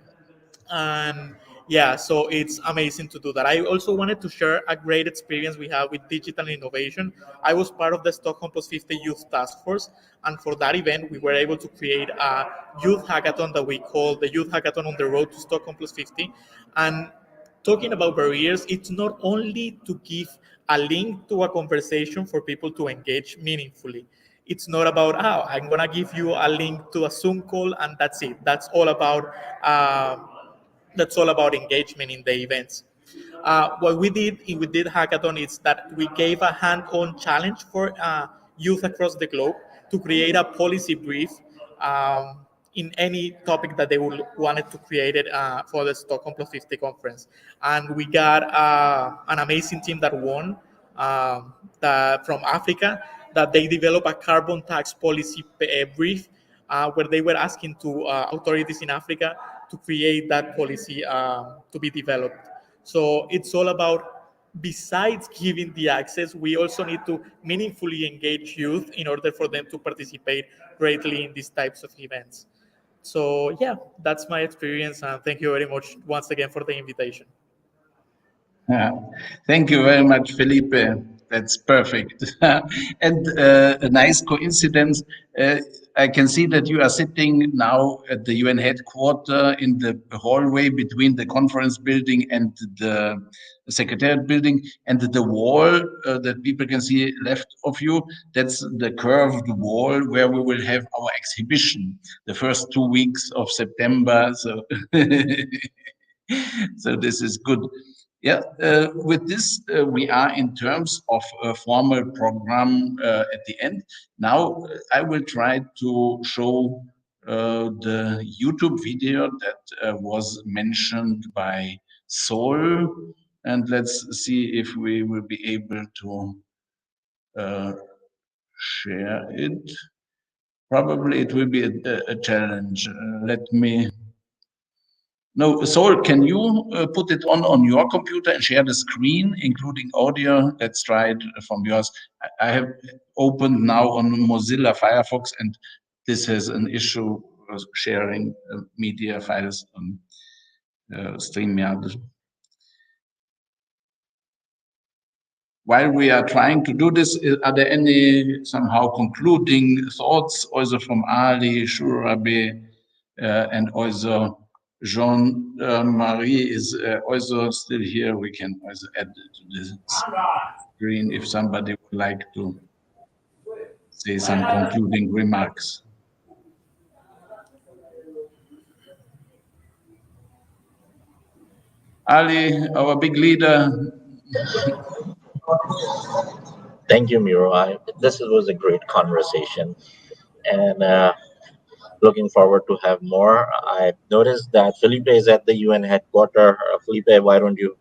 And yeah, so it's amazing to do that. I also wanted to share a great experience we have with digital innovation. I was part of the Stockholm Plus 50 Youth Task Force, and for that event, we were able to create a youth hackathon that we call the Youth Hackathon on the Road to Stockholm Plus 50. And talking about barriers, it's not only to give a link to a conversation for people to engage meaningfully. It's not about, oh, I'm gonna give you a link to a Zoom call and that's it. That's all about engagement in the events. What we did hackathon is that we gave a hand-on challenge for youth across the globe to create a policy brief in any topic that they would wanted to create it for the Stockholm Plus 50 conference. And we got an amazing team that won from Africa, that they developed a carbon tax policy brief where they were asking to authorities in Africa to create that policy to be developed. So it's all about, besides giving the access, we also need to meaningfully engage youth in order for them to participate greatly in these types of events. So yeah, that's my experience, and thank you very much once again for the invitation. Yeah. Thank you very much, Felipe. That's perfect. And a nice coincidence. I can see that you are sitting now at the UN headquarters in the hallway between the conference building and the secretariat building, and the wall that people can see left of you, that's the curved wall where we will have our exhibition the first 2 weeks of September. So, so this is good. Yeah, with this, we are in terms of a formal program at the end. Now, I will try to show the YouTube video that was mentioned by Sol, and let's see if we will be able to share it. Probably it will be a challenge. Let me... No, Sol, can you put it on your computer and share the screen, including audio? Let's try it from yours. I have opened now on Mozilla Firefox, and this has an issue of sharing media files on StreamYard. While we are trying to do this, are there any somehow concluding thoughts also from Ali, Shurabe, and also Jean-Marie is also still here. We can also add to this screen if somebody would like to say some concluding remarks. Ali, our big leader. Thank you, Miro. This was a great conversation, and looking forward to have more. I noticed that Felipe is at the UN headquarters. Felipe, why don't you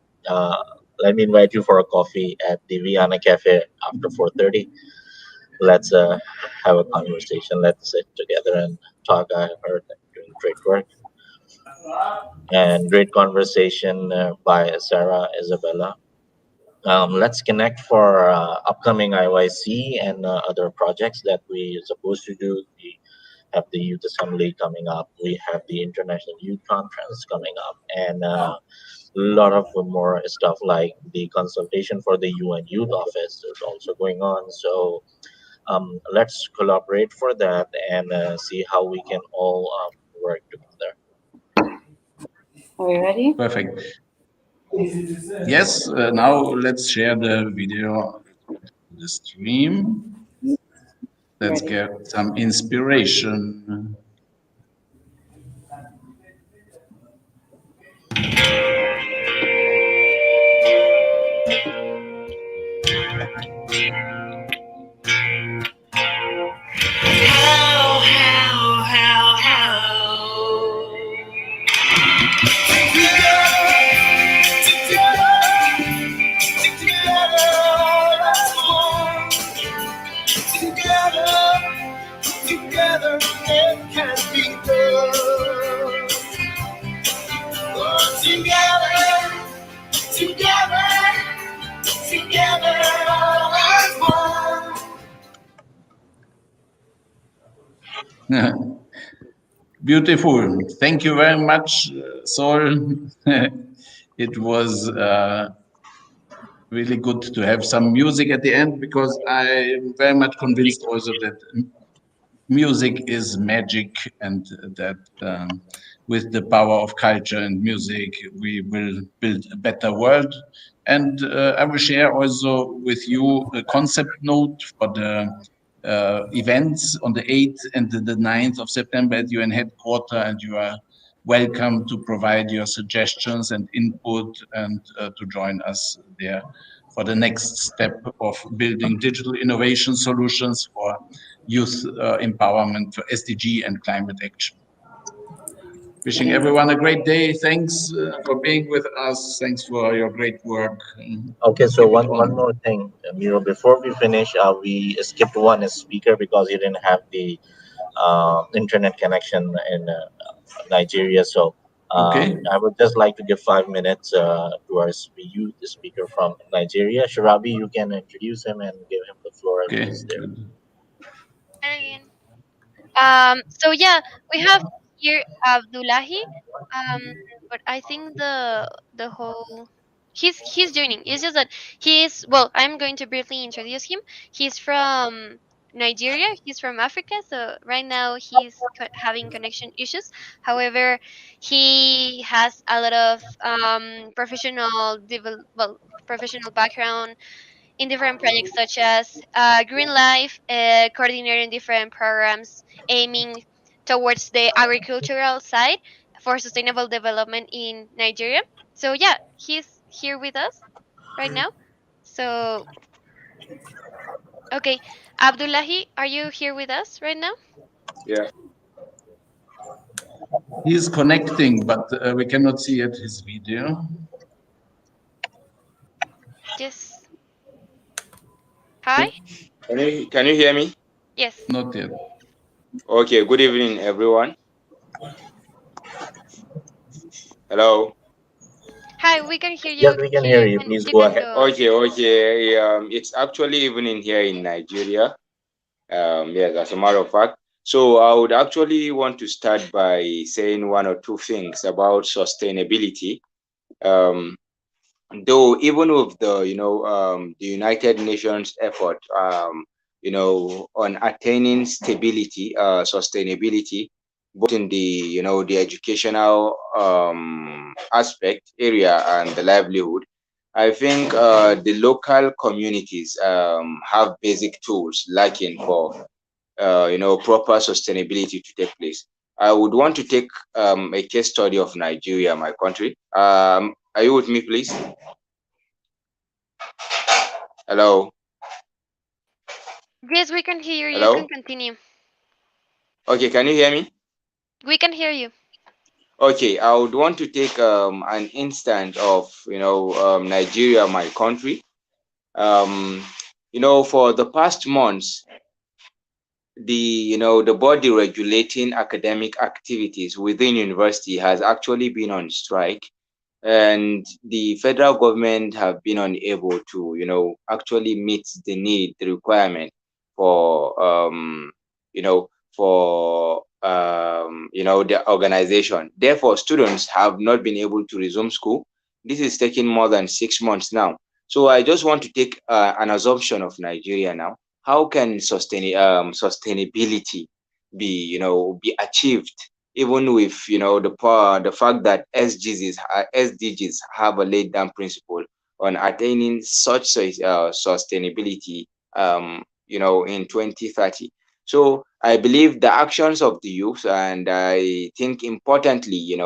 let me invite you for a coffee at the Vienna Cafe after 4:30. Let's have a conversation. Let's sit together and talk. I heard that you're doing great work and great conversation by Sarah Isabella. Let's connect for upcoming IYC and other projects that we are supposed to do. We have the Youth Assembly coming up. We have the International Youth Conference coming up, and a lot of more stuff like the consultation for the UN Youth Office is also going on. So let's collaborate for that and see how we can all work together. Are we ready? Perfect. Yes, now let's share the video, the stream. Let's get some inspiration. Together it can be done. Oh, together as one. Beautiful. Thank you very much, Sol. It was really good to have some music at the end, because I am very much convinced also that music is magic, and that with the power of culture and music, we will build a better world. And I will share also with you a concept note for the events on the 8th and the 9th of September at UN headquarters, and you are welcome to provide your suggestions and input and to join us there for the next step of building digital innovation solutions for youth empowerment for SDG and climate action. Wishing everyone a great day. Thanks for being with us. Thanks for your great work. Okay, so one more thing, Miro, before we finish, we skipped one speaker because he didn't have the internet connection in Nigeria. So Okay. I would just like to give 5 minutes to our youth speaker from Nigeria. Shirabi, you can introduce him and give him the floor. Okay. So yeah, we have here Abdullahi. But I think the whole he's joining. It's just that well, I'm going to briefly introduce him. He's from Nigeria. He's from Africa. So right now he's having connection issues. However, he has a lot of professional background in different projects such as Green Life, coordinating different programs aiming towards the agricultural side for sustainable development in Nigeria. So yeah, he's here with us right now. So okay, Abdullahi, are you here with us right now? Yeah. He is connecting, but we cannot see it, his video. Yes. Hi. Can you hear me? Yes. Not yet. Okay. Good evening, everyone. Hello. Hi, we can hear you. Yes, we can hear you. Please go ahead. Okay. It's actually evening here in Nigeria. Yes, as a matter of fact. So I would actually want to start by saying one or two things about sustainability. Though even with the the United Nations effort on attaining stability, sustainability, both in the the educational aspect area and the livelihood, I think the local communities have basic tools lacking for proper sustainability to take place. I would want to take a case study of Nigeria, my country. Are you with me, please? Hello. Yes, we can hear you. Hello? You can continue. Okay, can you hear me? We can hear you. Okay, I would want to take an instance of Nigeria, my country. For the past months, the body regulating academic activities within university has actually been on strike, and the federal government have been unable to actually meet the requirement for the organization. Therefore, students have not been able to resume school. This is taking more than 6 months now. So I just want to take an assumption of Nigeria now. How can sustainability be achieved, even with the fact that SDGs have a laid down principle on attaining such sustainability in 2030. So I believe the actions of the youth, and I think importantly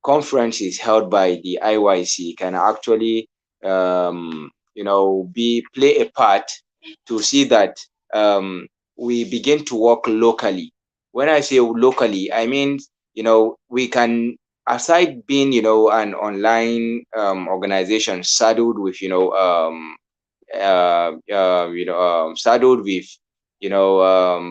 conferences held by the IYC can actually play a part to see that we begin to work locally. When I say locally, I mean we can, aside being an online organization saddled with saddled with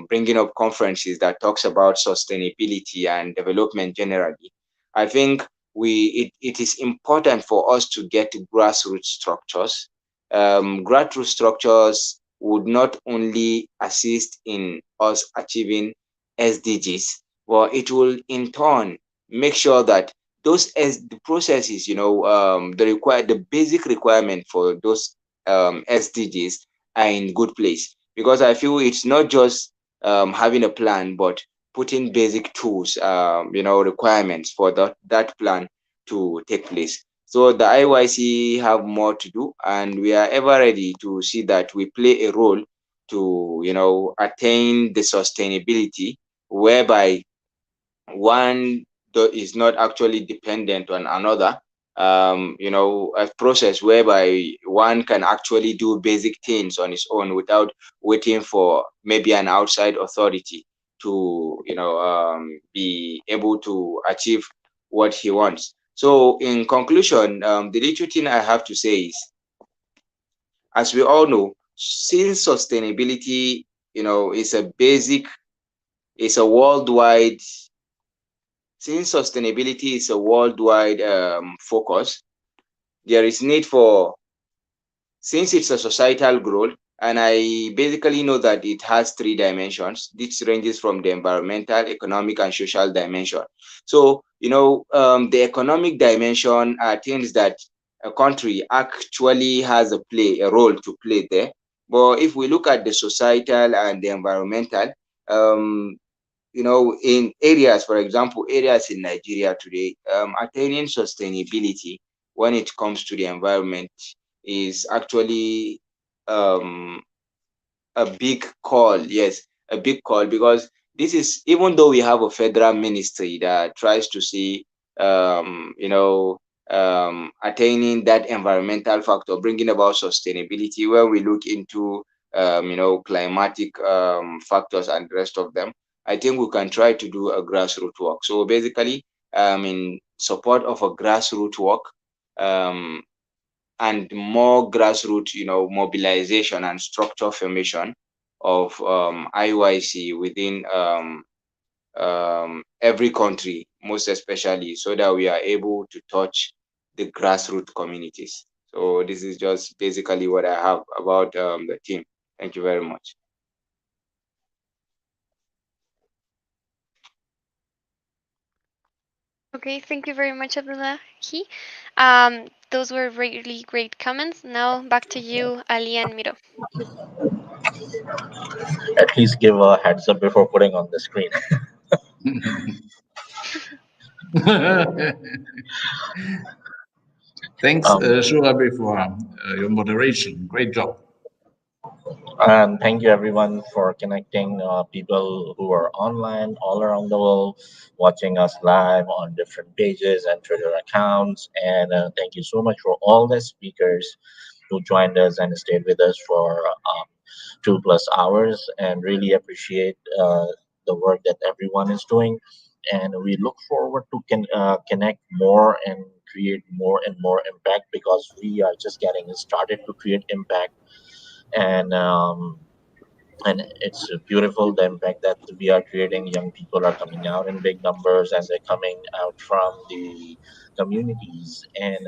bringing up conferences that talks about sustainability and development generally. I think it is important for us to get grassroots structures. Grassroots structures would not only assist in us achieving SDGs, but it will in turn make sure that the processes, the basic requirement for those SDGs are in good place. Because I feel it's not just having a plan, but putting basic tools, requirements for that plan to take place. So the IYC have more to do, and we are ever ready to see that we play a role to attain the sustainability whereby one is not actually dependent on another. A process whereby one can actually do basic things on its own without waiting for maybe an outside authority to be able to achieve what he wants. So in conclusion, the little thing I have to say is, as we all know, since sustainability is a basic, is a worldwide since sustainability is a worldwide focus, there is need for, since it's a societal goal, and I basically know that it has 3 dimensions. This ranges from the environmental, economic, and social dimension. So, the economic dimension are things that a country actually has a role to play there. But if we look at the societal and the environmental, in areas, for example, areas in Nigeria today, attaining sustainability when it comes to the environment is actually a big call. Yes, a big call, because this is, even though we have a federal ministry that tries to see, attaining that environmental factor, bringing about sustainability, where we look into, climatic factors and the rest of them. I think we can try to do a grassroots work. So basically, in support of a grassroots work, and more grassroots, mobilization and structure formation of IYC within every country, most especially, so that we are able to touch the grassroots communities. So this is just basically what I have about the team. Thank you very much. Okay, thank you very much, Abdullahi. Those were really great comments. Now back to you, Ali and Miro. At least give a heads up before putting on the screen. Thanks, Shurabi, for your moderation. Great job. And thank you everyone for connecting, people who are online all around the world, watching us live on different pages and Twitter accounts. And thank you so much for all the speakers who joined us and stayed with us for 2+ hours, and really appreciate the work that everyone is doing. And we look forward to connect more and create more and more impact, because we are just getting started to create impact. And it's beautiful, the impact that we are creating. Young people are coming out in big numbers, and they're coming out from the communities and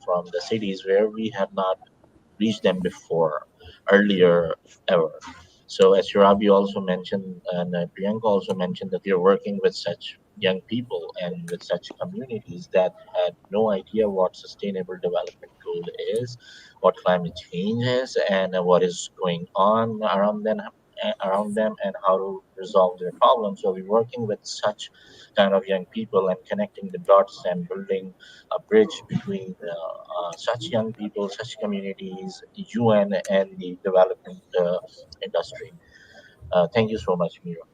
from the cities where we have not reached them before, earlier, ever. So as Shirabi also mentioned, and Priyanka also mentioned, that we are working with such young people and with such communities that had no idea what sustainable development goal is, what climate change is, and what is going on around them, and how to resolve their problems. So we're working with such kind of young people and connecting the dots and building a bridge between such young people, such communities, UN, and the development industry. Thank you so much, Miro.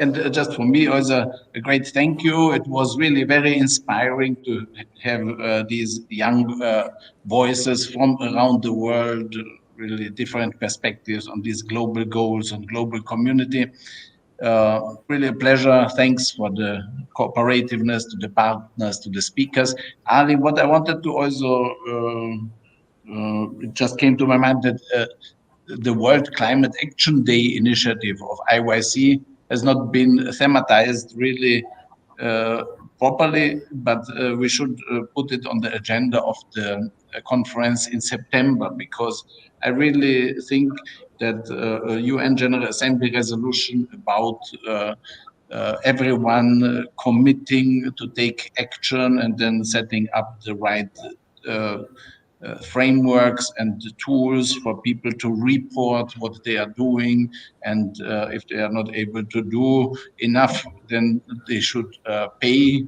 And just for me, also a great thank you. It was really very inspiring to have these young voices from around the world, really different perspectives on these global goals and global community. Really a pleasure. Thanks for the cooperativeness, to the partners, to the speakers. Ali, what I wanted to also, it just came to my mind that the World Climate Action Day initiative of IYC has not been thematized really properly, but we should put it on the agenda of the conference in September, because I really think that a UN General Assembly resolution about everyone committing to take action and then setting up the right frameworks and the tools for people to report what they are doing, and if they are not able to do enough, then they should pay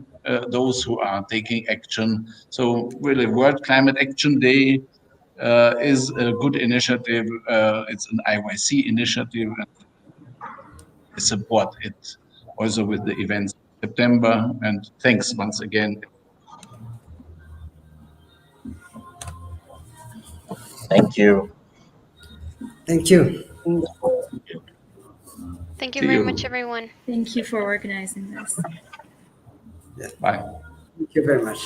those who are taking action. So really, World Climate Action Day is a good initiative. It's an IYC initiative. I support it also with the events in September. And thanks once again. Thank you. Thank you. Thank you See very you. much, everyone. Thank you for organizing this. Yeah. Bye. Thank you very much.